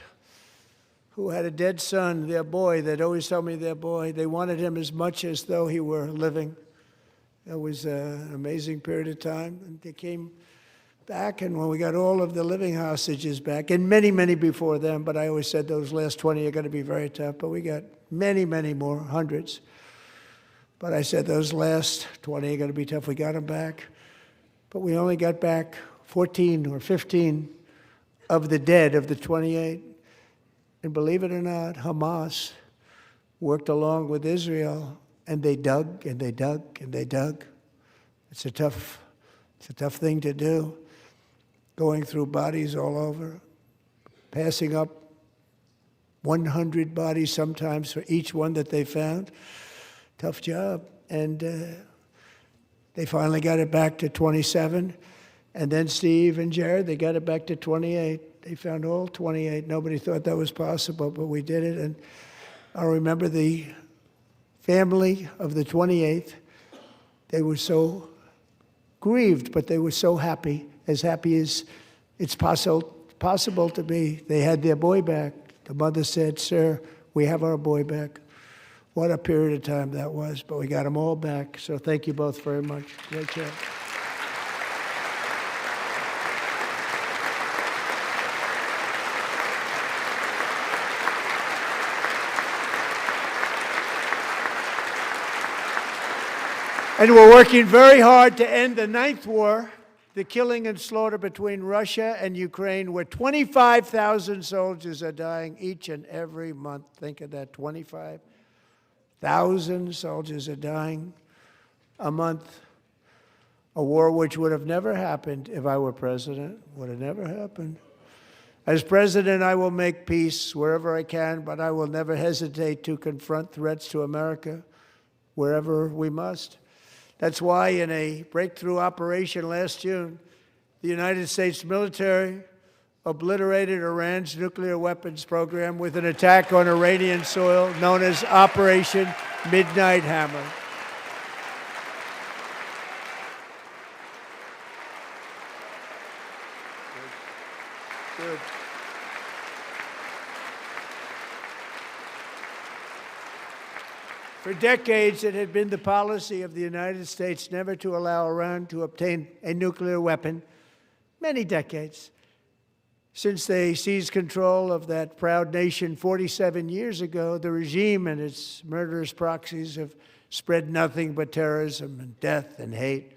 who had a dead son, their boy, they'd always tell me their boy, they wanted him as much as though he were living. It was an amazing period of time. And they came back, and when we got all of the living hostages back, and many, many before them, but I always said those last 20 are going to be very tough, but we got many, many more, hundreds. But I said those last 20 are going to be tough. We got them back. But we only got back 14 or 15 of the dead of the 28. And believe it or not, Hamas worked along with Israel, and they dug and they dug and they dug. It's a tough thing to do, going through bodies all over, passing up 100 bodies sometimes for each one that they found. Tough job. And they finally got it back to 27. And then Steve and Jared, they got it back to 28. They found all 28. Nobody thought that was possible, but we did it. And I remember the family of the 28th. They were so grieved, but they were so happy as it's possible to be. They had their boy back. The mother said, "Sir, we have our boy back." What a period of time that was, but we got them all back. So thank you both very much. Great job. And we're working very hard to end the 9th war, the killing and slaughter between Russia and Ukraine, where 25,000 soldiers are dying each and every month. Think of that, 25,000 soldiers are dying a month. A war which would have never happened if I were president, would have never happened. As president, I will make peace wherever I can, but I will never hesitate to confront threats to America wherever we must. That's why in a breakthrough operation last June, the United States military obliterated Iran's nuclear weapons program with an attack on Iranian soil known as Operation Midnight Hammer. Good. For decades, it had been the policy of the United States never to allow Iran to obtain a nuclear weapon. Many decades. Since they seized control of that proud nation 47 years ago, the regime and its murderous proxies have spread nothing but terrorism and death and hate.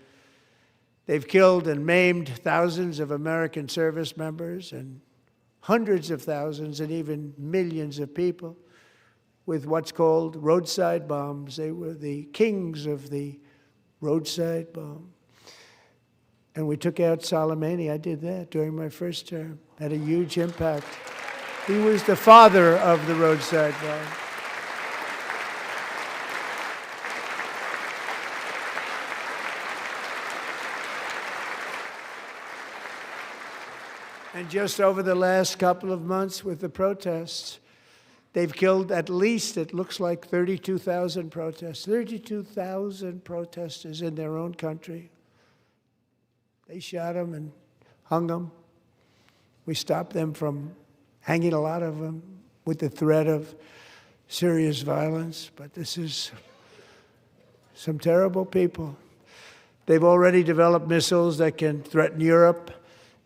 They've killed and maimed thousands of American service members and hundreds of thousands and even millions of people with what's called roadside bombs. They were the kings of the roadside bomb. And we took out Soleimani. I did that during my first term. Had a huge impact. He was the father of the roadside bomb. And just over the last couple of months with the protests, they've killed at least, it looks like, 32,000 protests. 32,000 protesters in their own country. They shot them and hung them. We stopped them from hanging a lot of them with the threat of serious violence. But this is some terrible people. They've already developed missiles that can threaten Europe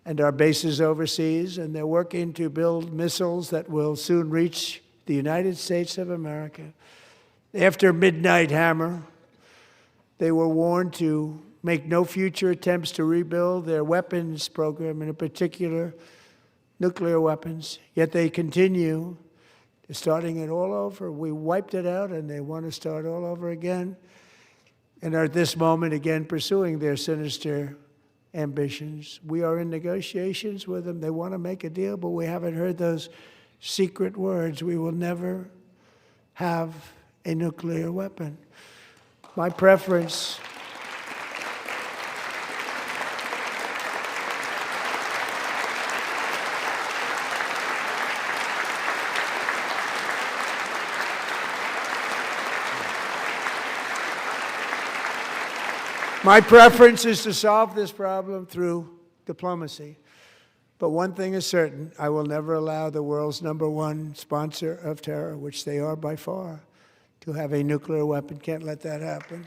and our bases overseas, and they're working to build missiles that will soon reach the United States of America. After Midnight Hammer, they were warned to make no future attempts to rebuild their weapons program, and in particular, nuclear weapons. Yet they continue. They're starting it all over. We wiped it out, and they want to start all over again, and are at this moment again pursuing their sinister ambitions. We are in negotiations with them. They want to make a deal, but we haven't heard those secret words. We will never have a nuclear weapon. My preference is to solve this problem through diplomacy. But one thing is certain, I will never allow the world's #1 sponsor of terror, which they are by far, to have a nuclear weapon. Can't let that happen.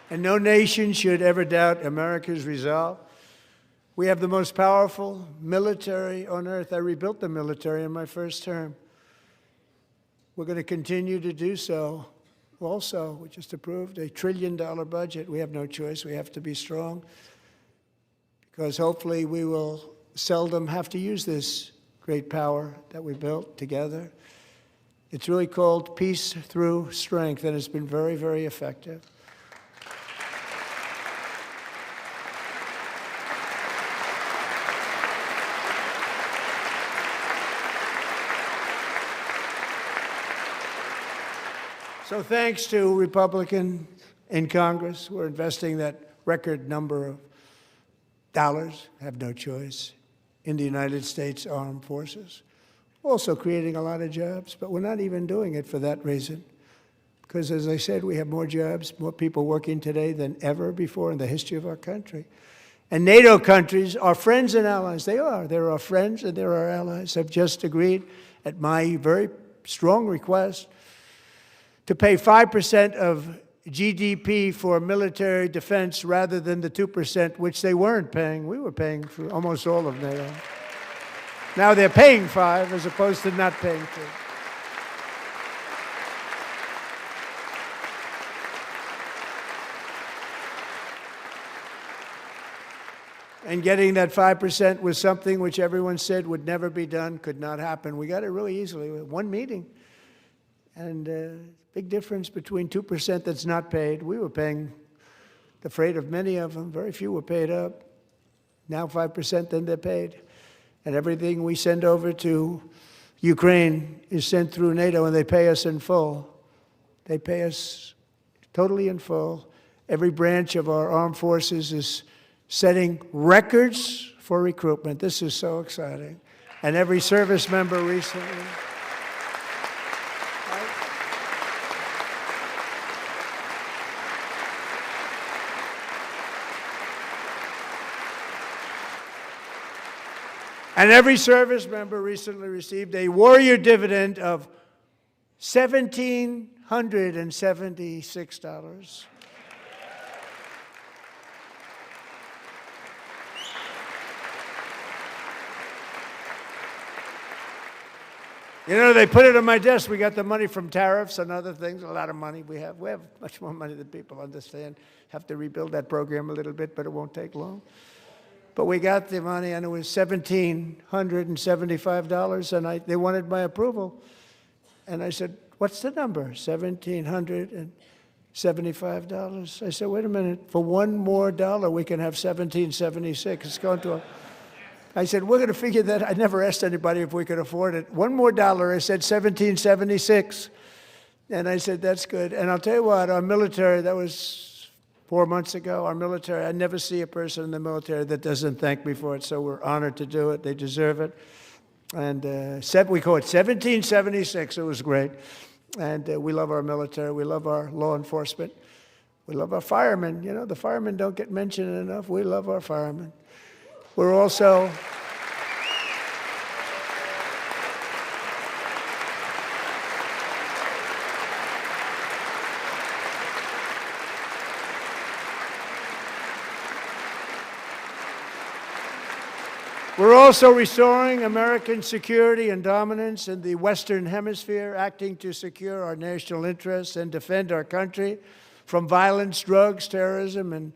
And no nation should ever doubt America's resolve. We have the most powerful military on earth. I rebuilt the military in my first term. We're going to continue to do so. Also, we just approved a $1 trillion budget. We have no choice. We have to be strong, because hopefully we will seldom have to use this great power that we built together. It's really called peace through strength, and it's been very, very effective. So thanks to Republicans in Congress who are investing that record number of dollars, have no choice, in the United States Armed Forces. Also creating a lot of jobs, but we're not even doing it for that reason. Because as I said, we have more jobs, more people working today than ever before in the history of our country. And NATO countries are friends and allies. They are. They're our friends and they're our allies. Have just agreed, at my very strong request, to pay 5% of GDP for military defense rather than the 2%, which they weren't paying. We were paying for almost all of NATO. Now they're paying 5 as opposed to not paying 2. And getting that 5% was something which everyone said would never be done, could not happen. We got it really easily with one meeting. And big difference between 2% that's not paid. We were paying the freight of many of them. Very few were paid up. Now 5%, then they're paid. And everything we send over to Ukraine is sent through NATO, and they pay us in full. They pay us totally in full. Every branch of our armed forces is setting records for recruitment. This is so exciting. and every service member recently. And every service member recently received a warrior dividend of $1,776. You know, they put it on my desk. We got the money from tariffs and other things, a lot of money we have. We have much more money than people understand. Have to rebuild that program a little bit, but it won't take long. But we got the money, and it was $1,775, and they wanted my approval. And I said, what's the number? $1,775. I said, wait a minute. For one more dollar, we can have $1,776. It's going to I said, we're going to figure that. I never asked anybody if we could afford it. One more dollar, I said $1,776. And I said, that's good. And I'll tell you what, our military, that was 4 months ago, our military, I never see a person in the military that doesn't thank me for it, so we're honored to do it. They deserve it. And we call it 1776. It was great. And we love our military. We love our law enforcement. We love our firemen. You know, the firemen don't get mentioned enough. We love our firemen. We're also... We're also restoring American security and dominance in the Western Hemisphere, acting to secure our national interests and defend our country from violence, drugs, terrorism, and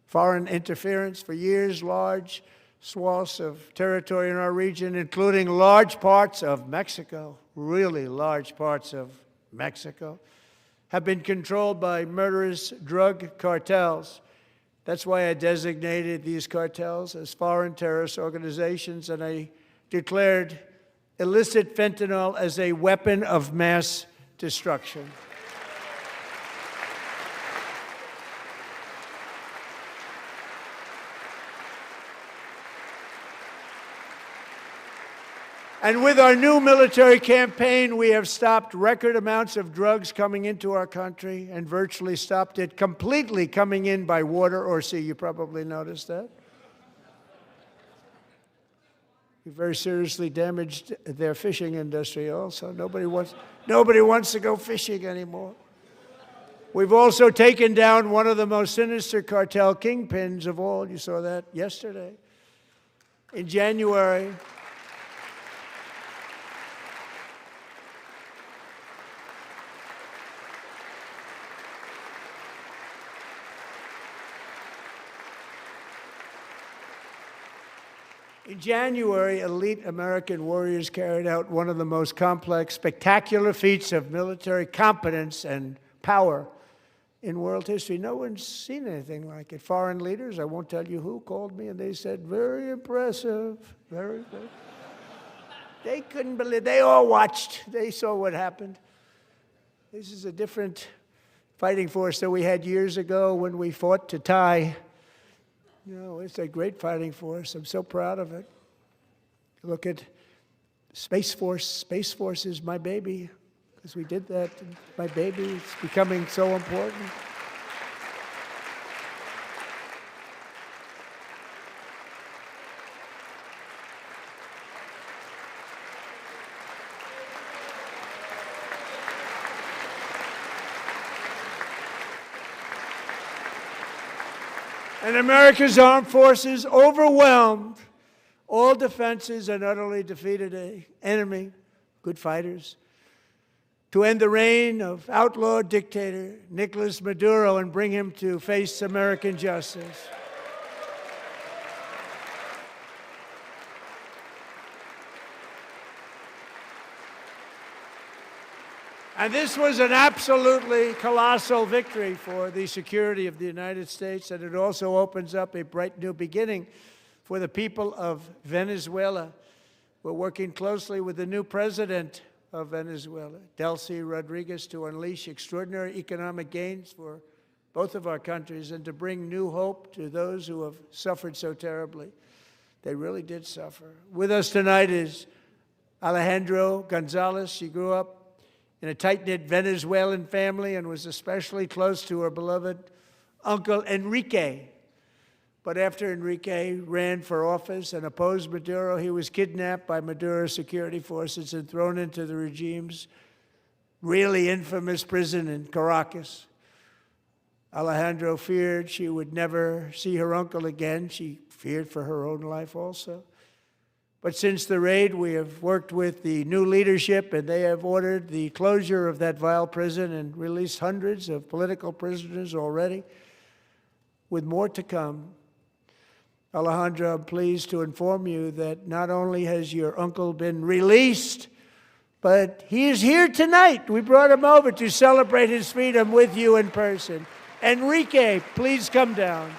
foreign interference. For years, large swaths of territory in our region, including large parts of Mexico, really large parts of Mexico, have been controlled by murderous drug cartels. That's why I designated these cartels as foreign terrorist organizations, and I declared illicit fentanyl as a weapon of mass destruction. And with our new military campaign, we have stopped record amounts of drugs coming into our country and virtually stopped it completely coming in by water or sea. You probably noticed that. We very seriously damaged their fishing industry also. Nobody wants to go fishing anymore. We've also taken down one of the most sinister cartel kingpins of all. You saw that yesterday. In January, elite American warriors carried out one of the most complex, spectacular feats of military competence and power in world history. No one's seen anything like it. Foreign leaders, I won't tell you who, called me and they said, very impressive, very good. They couldn't believe, they all watched. They saw what happened. This is a different fighting force that we had years ago when we fought to tie. You know, it's a great fighting force. I'm so proud of it. Look at Space Force. Space Force is my baby, because we did that. My baby, it's becoming so important. And America's armed forces overwhelmed all defenses and utterly defeated an enemy, good fighters, to end the reign of outlaw dictator Nicolas Maduro and bring him to face American justice. And this was an absolutely colossal victory for the security of the United States, and it also opens up a bright new beginning for the people of Venezuela. We're working closely with the new president of Venezuela, Delcy Rodriguez, to unleash extraordinary economic gains for both of our countries and to bring new hope to those who have suffered so terribly. They really did suffer. With us tonight is Alejandro Gonzalez. She grew up in a tight-knit Venezuelan family and was especially close to her beloved uncle Enrique. But after Enrique ran for office and opposed Maduro, he was kidnapped by Maduro's security forces and thrown into the regime's really infamous prison in Caracas. Alejandro feared she would never see her uncle again. She feared for her own life also. But since the raid, we have worked with the new leadership, and they have ordered the closure of that vile prison and released hundreds of political prisoners already, with more to come. Alejandro, I'm pleased to inform you that not only has your uncle been released, but he is here tonight. We brought him over to celebrate his freedom with you in person. Enrique, please come down.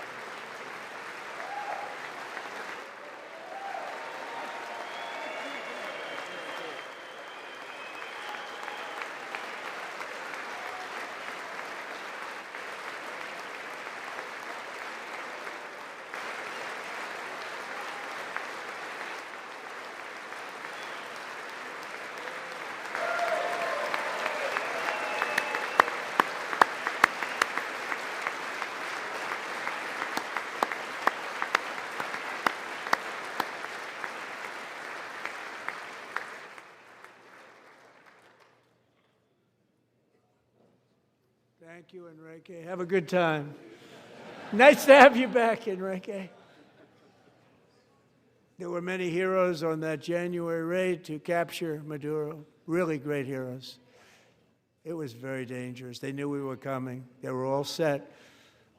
Thank you, Enrique. Have a good time. Nice to have you back, Enrique. There were many heroes on that January raid to capture Maduro, really great heroes. It was very dangerous. They knew we were coming. They were all set.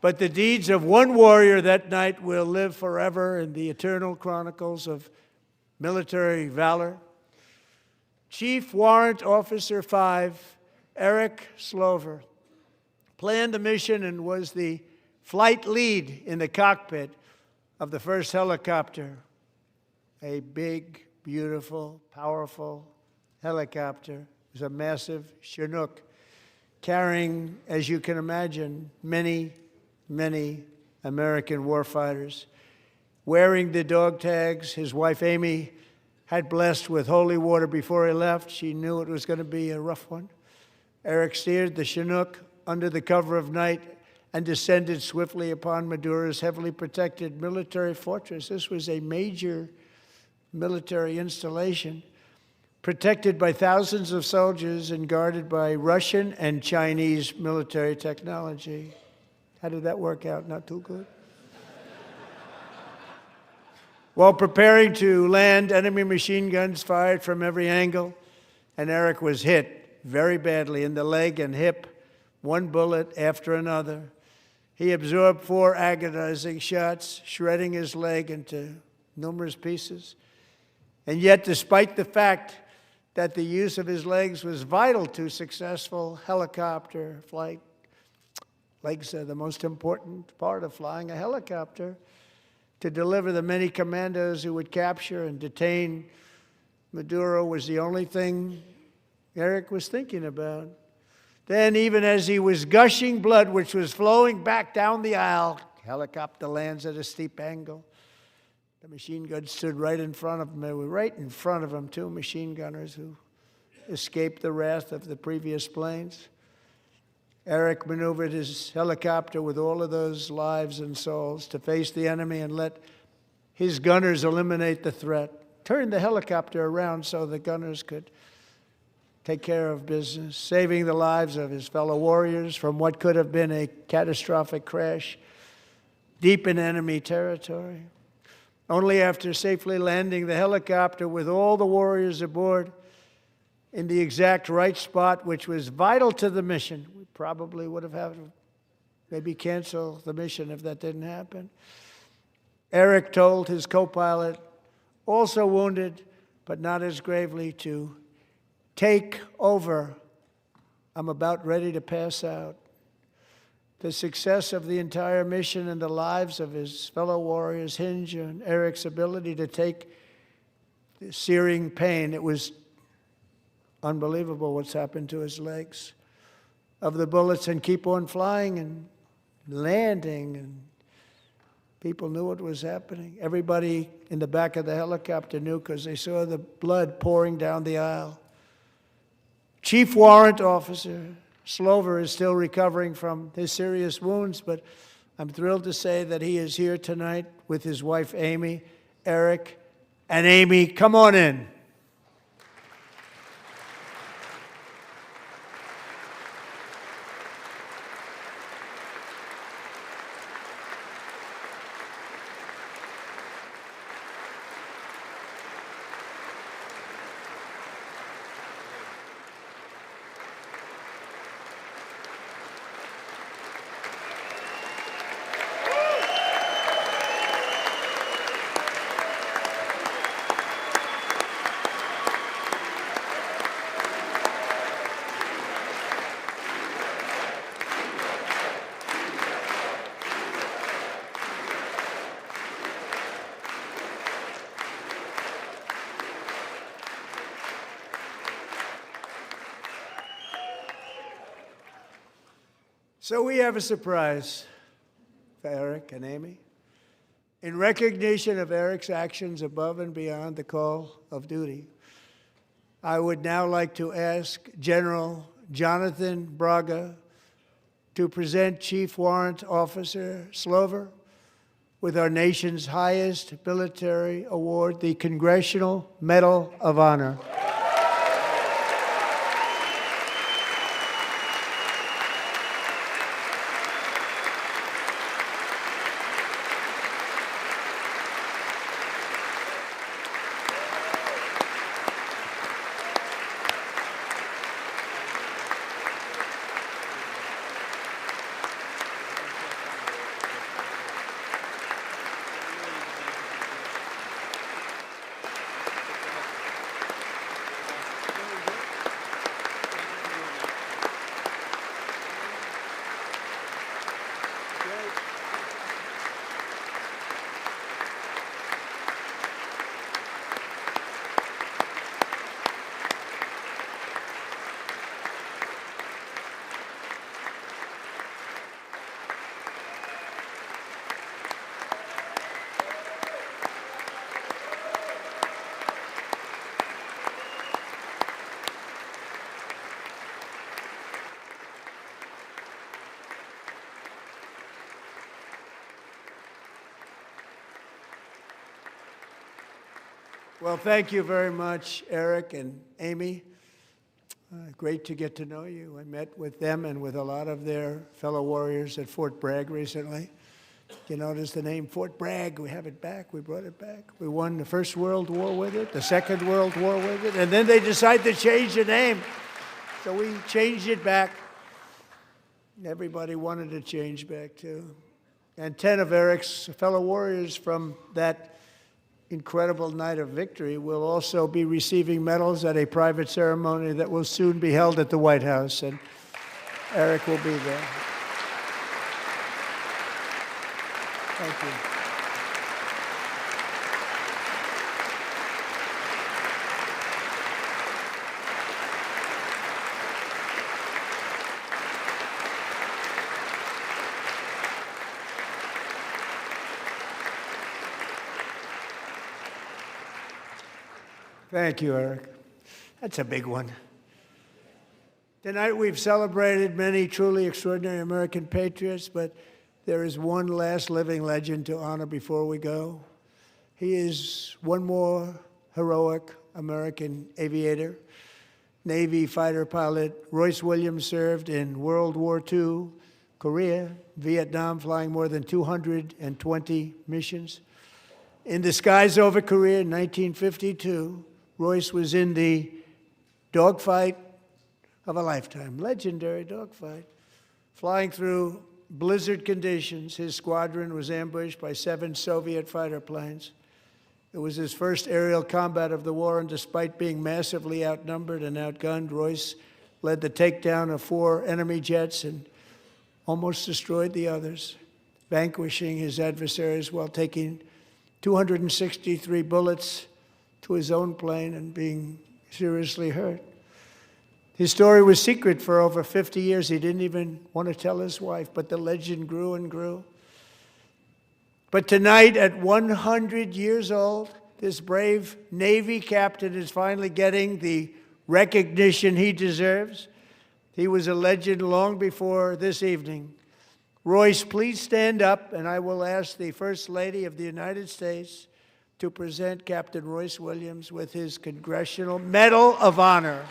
But the deeds of one warrior that night will live forever in the eternal chronicles of military valor. Chief Warrant Officer 5, Eric Slover, planned the mission and was the flight lead in the cockpit of the first helicopter, a big, beautiful, powerful helicopter. It was a massive Chinook carrying, as you can imagine, many, many American warfighters. Wearing the dog tags, his wife Amy had blessed with holy water before he left. She knew it was going to be a rough one. Eric steered the Chinook under the cover of night and descended swiftly upon Maduro's heavily protected military fortress. This was a major military installation, protected by thousands of soldiers and guarded by Russian and Chinese military technology. How did that work out? Not too good. While preparing to land, enemy machine guns fired from every angle, and Eric was hit very badly in the leg and hip, one bullet after another. He absorbed 4 agonizing shots, shredding his leg into numerous pieces. And yet, despite the fact that the use of his legs was vital to successful helicopter flight, legs are the most important part of flying a helicopter, to deliver the many commandos who would capture and detain Maduro was the only thing Eric was thinking about. Then, even as he was gushing blood, which was flowing back down the aisle, helicopter lands at a steep angle. The machine gun stood right in front of him. They were right in front of him, 2 machine gunners who escaped the wrath of the previous planes. Eric maneuvered his helicopter with all of those lives and souls to face the enemy and let his gunners eliminate the threat. Turned the helicopter around so the gunners could take care of business, saving the lives of his fellow warriors from what could have been a catastrophic crash deep in enemy territory. Only after safely landing the helicopter with all the warriors aboard in the exact right spot, which was vital to the mission. We probably would have had to maybe cancel the mission if that didn't happen. Eric told his co-pilot, also wounded, but not as gravely, to take over. I'm about ready to pass out. The success of the entire mission and the lives of his fellow warriors hinge on Eric's ability to take the searing pain. It was unbelievable what's happened to his legs of the bullets and keep on flying and landing and People knew what was happening. Everybody in the back of the helicopter knew because they saw the blood pouring down the aisle. Chief Warrant Officer Slover is still recovering from his serious wounds, but I'm thrilled to say that he is here tonight with his wife, Amy, Eric, and Amy. Come on in. So we have a surprise for Eric and Amy. In recognition of Eric's actions above and beyond the call of duty, I would now like to ask General Jonathan Braga to present Chief Warrant Officer Slover with our nation's highest military award, the Congressional Medal of Honor. Well, thank you very much, Eric and Amy. Great to get to know you. I met with them and with a lot of their fellow warriors at Fort Bragg recently. You notice the name Fort Bragg, we have it back, we brought it back. We won the First World War with it, the Second World War with it, and then they decided to change the name. So we changed it back. Everybody wanted to change back too. And 10 of Eric's fellow warriors from that incredible night of victory will also be receiving medals at a private ceremony that will soon be held at the White House, and Eric will be there. Thank you. Thank you, Eric. That's a big one. Tonight we've celebrated many truly extraordinary American patriots, but there is one last living legend to honor before we go. He is one more heroic American aviator. Navy fighter pilot Royce Williams served in World War II, Korea, Vietnam, flying more than 220 missions. In the skies over Korea in 1952, Royce was in the dogfight of a lifetime, legendary dogfight. Flying through blizzard conditions, his squadron was ambushed by 7 Soviet fighter planes. It was his first aerial combat of the war, and despite being massively outnumbered and outgunned, Royce led the takedown of 4 enemy jets and almost destroyed the others, vanquishing his adversaries while taking 263 bullets to his own plane and being seriously hurt. His story was secret for over 50 years. He didn't even want to tell his wife, but the legend grew and grew. But tonight, at 100 years old, this brave Navy captain is finally getting the recognition he deserves. He was a legend long before this evening. Royce, please stand up, and I will ask the First Lady of the United States to present Captain Royce Williams with his Congressional Medal of Honor.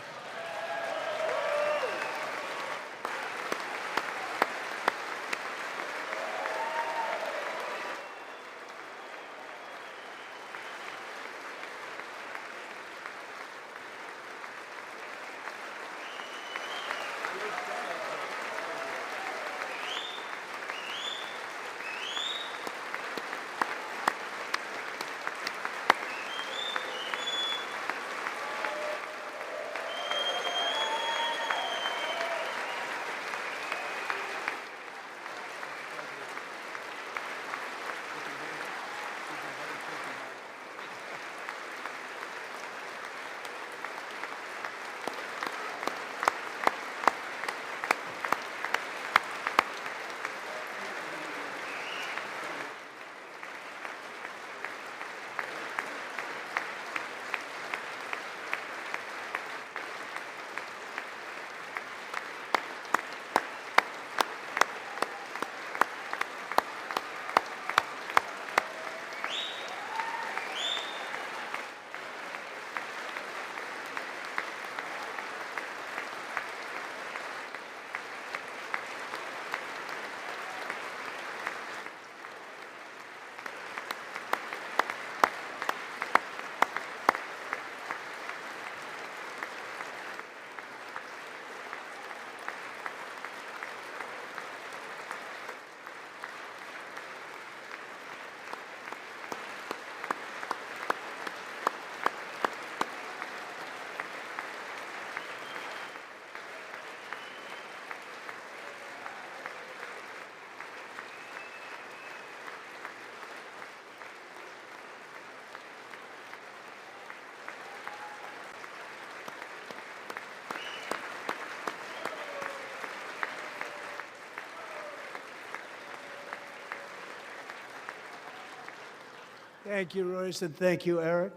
Thank you, Royce, and thank you, Eric.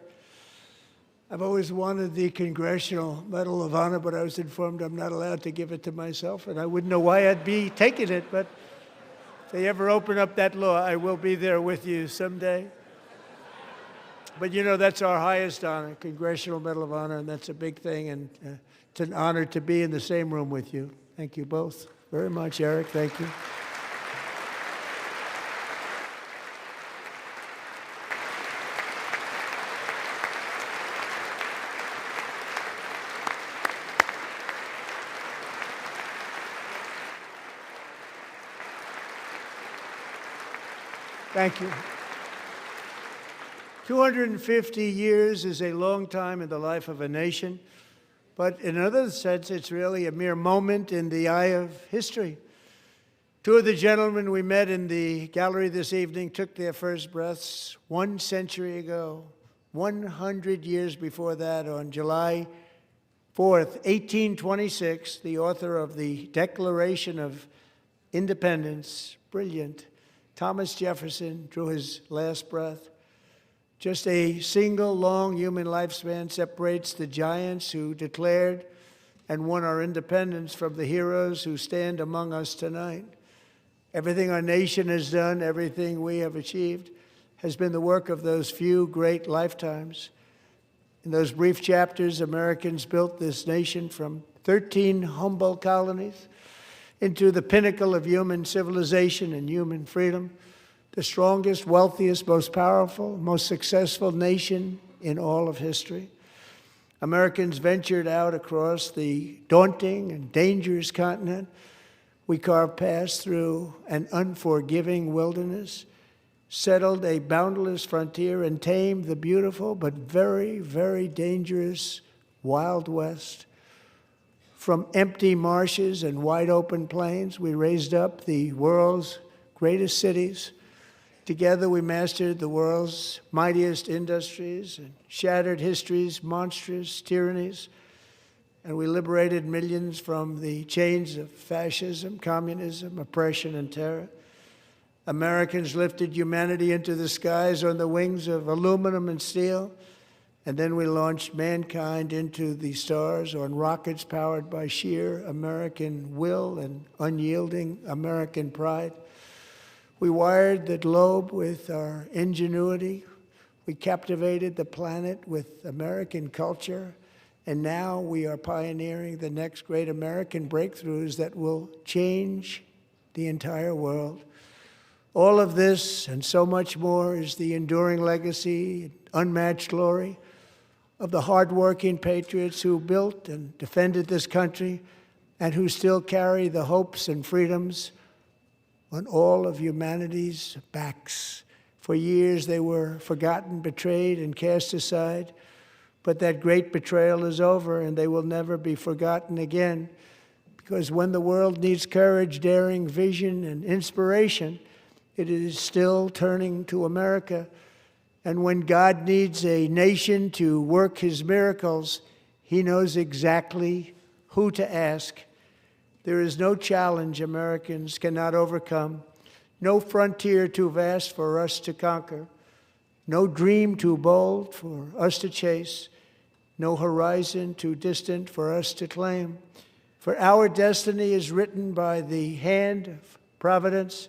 I've always wanted the Congressional Medal of Honor, but I was informed I'm not allowed to give it to myself, and I wouldn't know why I'd be taking it, but if they ever open up that law, I will be there with you someday. But you know, that's our highest honor, Congressional Medal of Honor, and that's a big thing, and it's an honor to be in the same room with you. Thank you both very much, Eric. Thank you. Thank you. 250 years is a long time in the life of a nation, but in another sense, it's really a mere moment in the eye of history. Two of the gentlemen we met in the gallery this evening took their first breaths 1 century ago, 100 years before that, on July 4th, 1826, the author of the Declaration of Independence, brilliant, Thomas Jefferson, drew his last breath. Just a single long human lifespan separates the giants who declared and won our independence from the heroes who stand among us tonight. Everything our nation has done, everything we have achieved, has been the work of those few great lifetimes. In those brief chapters, Americans built this nation from 13 humble colonies into the pinnacle of human civilization and human freedom, the strongest, wealthiest, most powerful, most successful nation in all of history. Americans ventured out across the daunting and dangerous continent. We carved paths through an unforgiving wilderness, settled a boundless frontier, and tamed the beautiful but very, very dangerous Wild West. From empty marshes and wide open plains, we raised up the world's greatest cities. Together, we mastered the world's mightiest industries and shattered history's monstrous tyrannies. And we liberated millions from the chains of fascism, communism, oppression, and terror. Americans lifted humanity into the skies on the wings of aluminum and steel, and then we launched mankind into the stars on rockets powered by sheer American will and unyielding American pride. We wired the globe with our ingenuity. We captivated the planet with American culture. And now we are pioneering the next great American breakthroughs that will change the entire world. All of this and so much more is the enduring legacy, unmatched glory of the hardworking patriots who built and defended this country and who still carry the hopes and freedoms on all of humanity's backs. For years they were forgotten, betrayed, and cast aside. But that great betrayal is over, and they will never be forgotten again. Because when the world needs courage, daring, vision, and inspiration, it is still turning to America. And when God needs a nation to work his miracles, he knows exactly who to ask. There is no challenge Americans cannot overcome, no frontier too vast for us to conquer, no dream too bold for us to chase, no horizon too distant for us to claim. For our destiny is written by the hand of providence,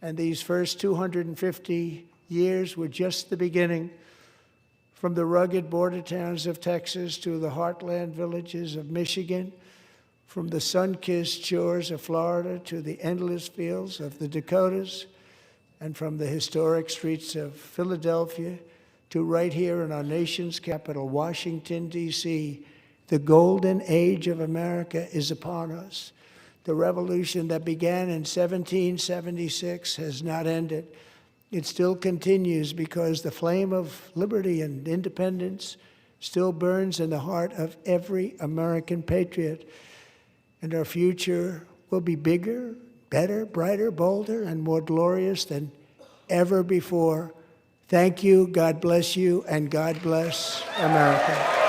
and these first 250 years were just the beginning. From the rugged border towns of Texas to the heartland villages of Michigan, from the sun-kissed shores of Florida to the endless fields of the Dakotas, and from the historic streets of Philadelphia to right here in our nation's capital, Washington, D.C., the golden age of America is upon us. The revolution that began in 1776 has not ended. It still continues because the flame of liberty and independence still burns in the heart of every American patriot. And our future will be bigger, better, brighter, bolder, and more glorious than ever before. Thank you, God bless you, and God bless America.